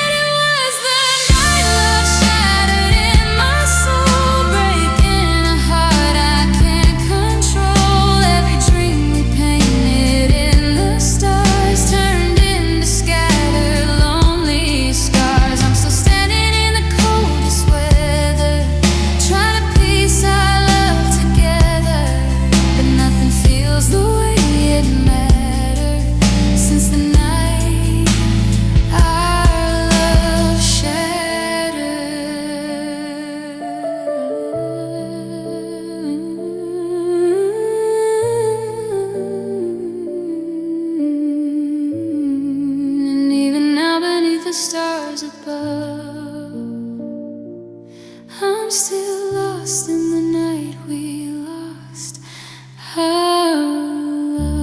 It was the night love shattered in my soul, breaking a heart I can't control. Every dream we painted in the stars turned into scattered lonely scars. I'm still standing in the coldest weather, trying to piece our love together, but nothing feels the way it mattered since the night our love shattered. And even now beneath the stars above, I'm still lost in the night we lost our love.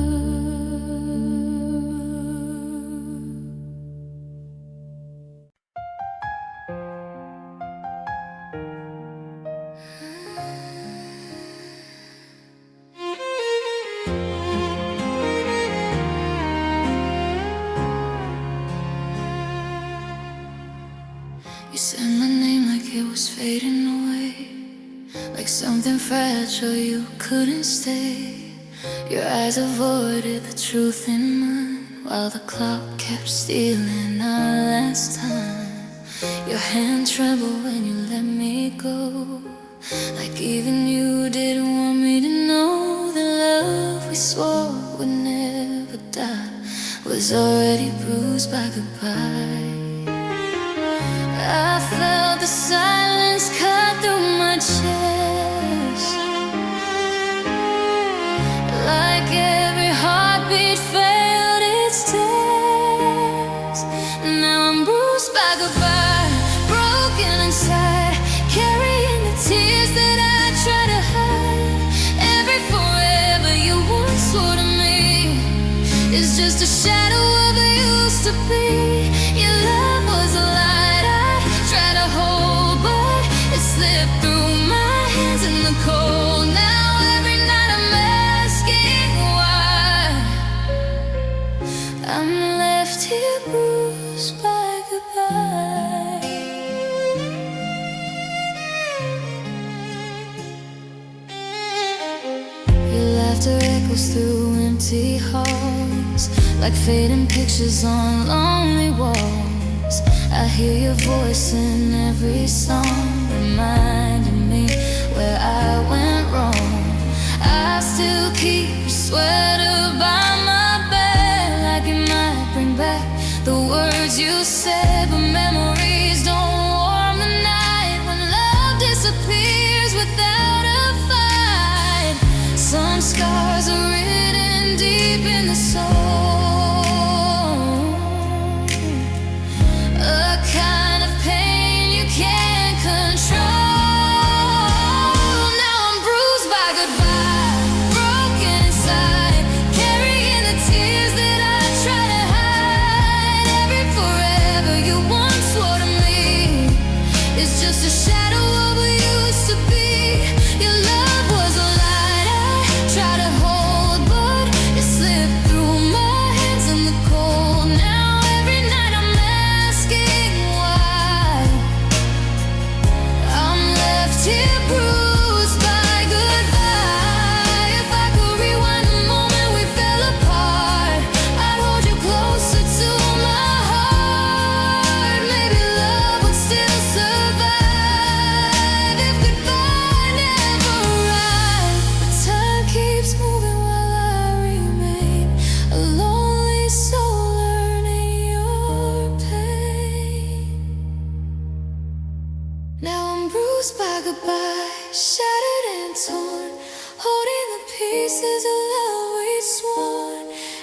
You said my name like it was fading away, like something fragile you couldn't stay. Your eyes avoided the truth in mine, while the clock kept stealing our last time. Your hand trembled when you let me go, like even you didn't want me to know the love we swore would never die was already bruised by goodbye. I felt the silence cut through my chest, like every heartbeat failed its test. Now I'm bruised by goodbye, broken inside, carrying the tears that I try to hide. Every forever you once swore to me is just a shadow of who used to be. Your love was a light I tried to hold, but it slipped through my hands in the cold. Now every night I'm asking why I'm left here bruised by goodbye. Your laughter echoes through empty halls, like fading pictures on lonely walls. I hear your voice in every song, reminding me where I went wrong. I still keep your sweater by my bed, like it might bring back the words you said. But memories don't warm the night when love disappears without a fight. Some scars are written deep in the soul, a kind of pain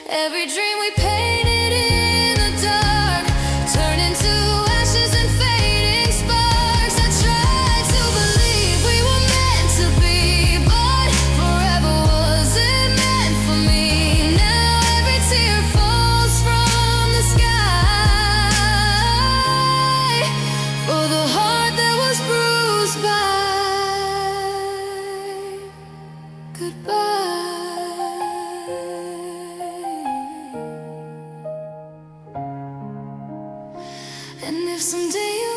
Every dream we painted in the dark turned into ashes and fading sparks. I tried to believe we were meant to be, but forever wasn't meant for me. Now every tear falls from the sky for the heart that was bruised by goodbye. And if someday you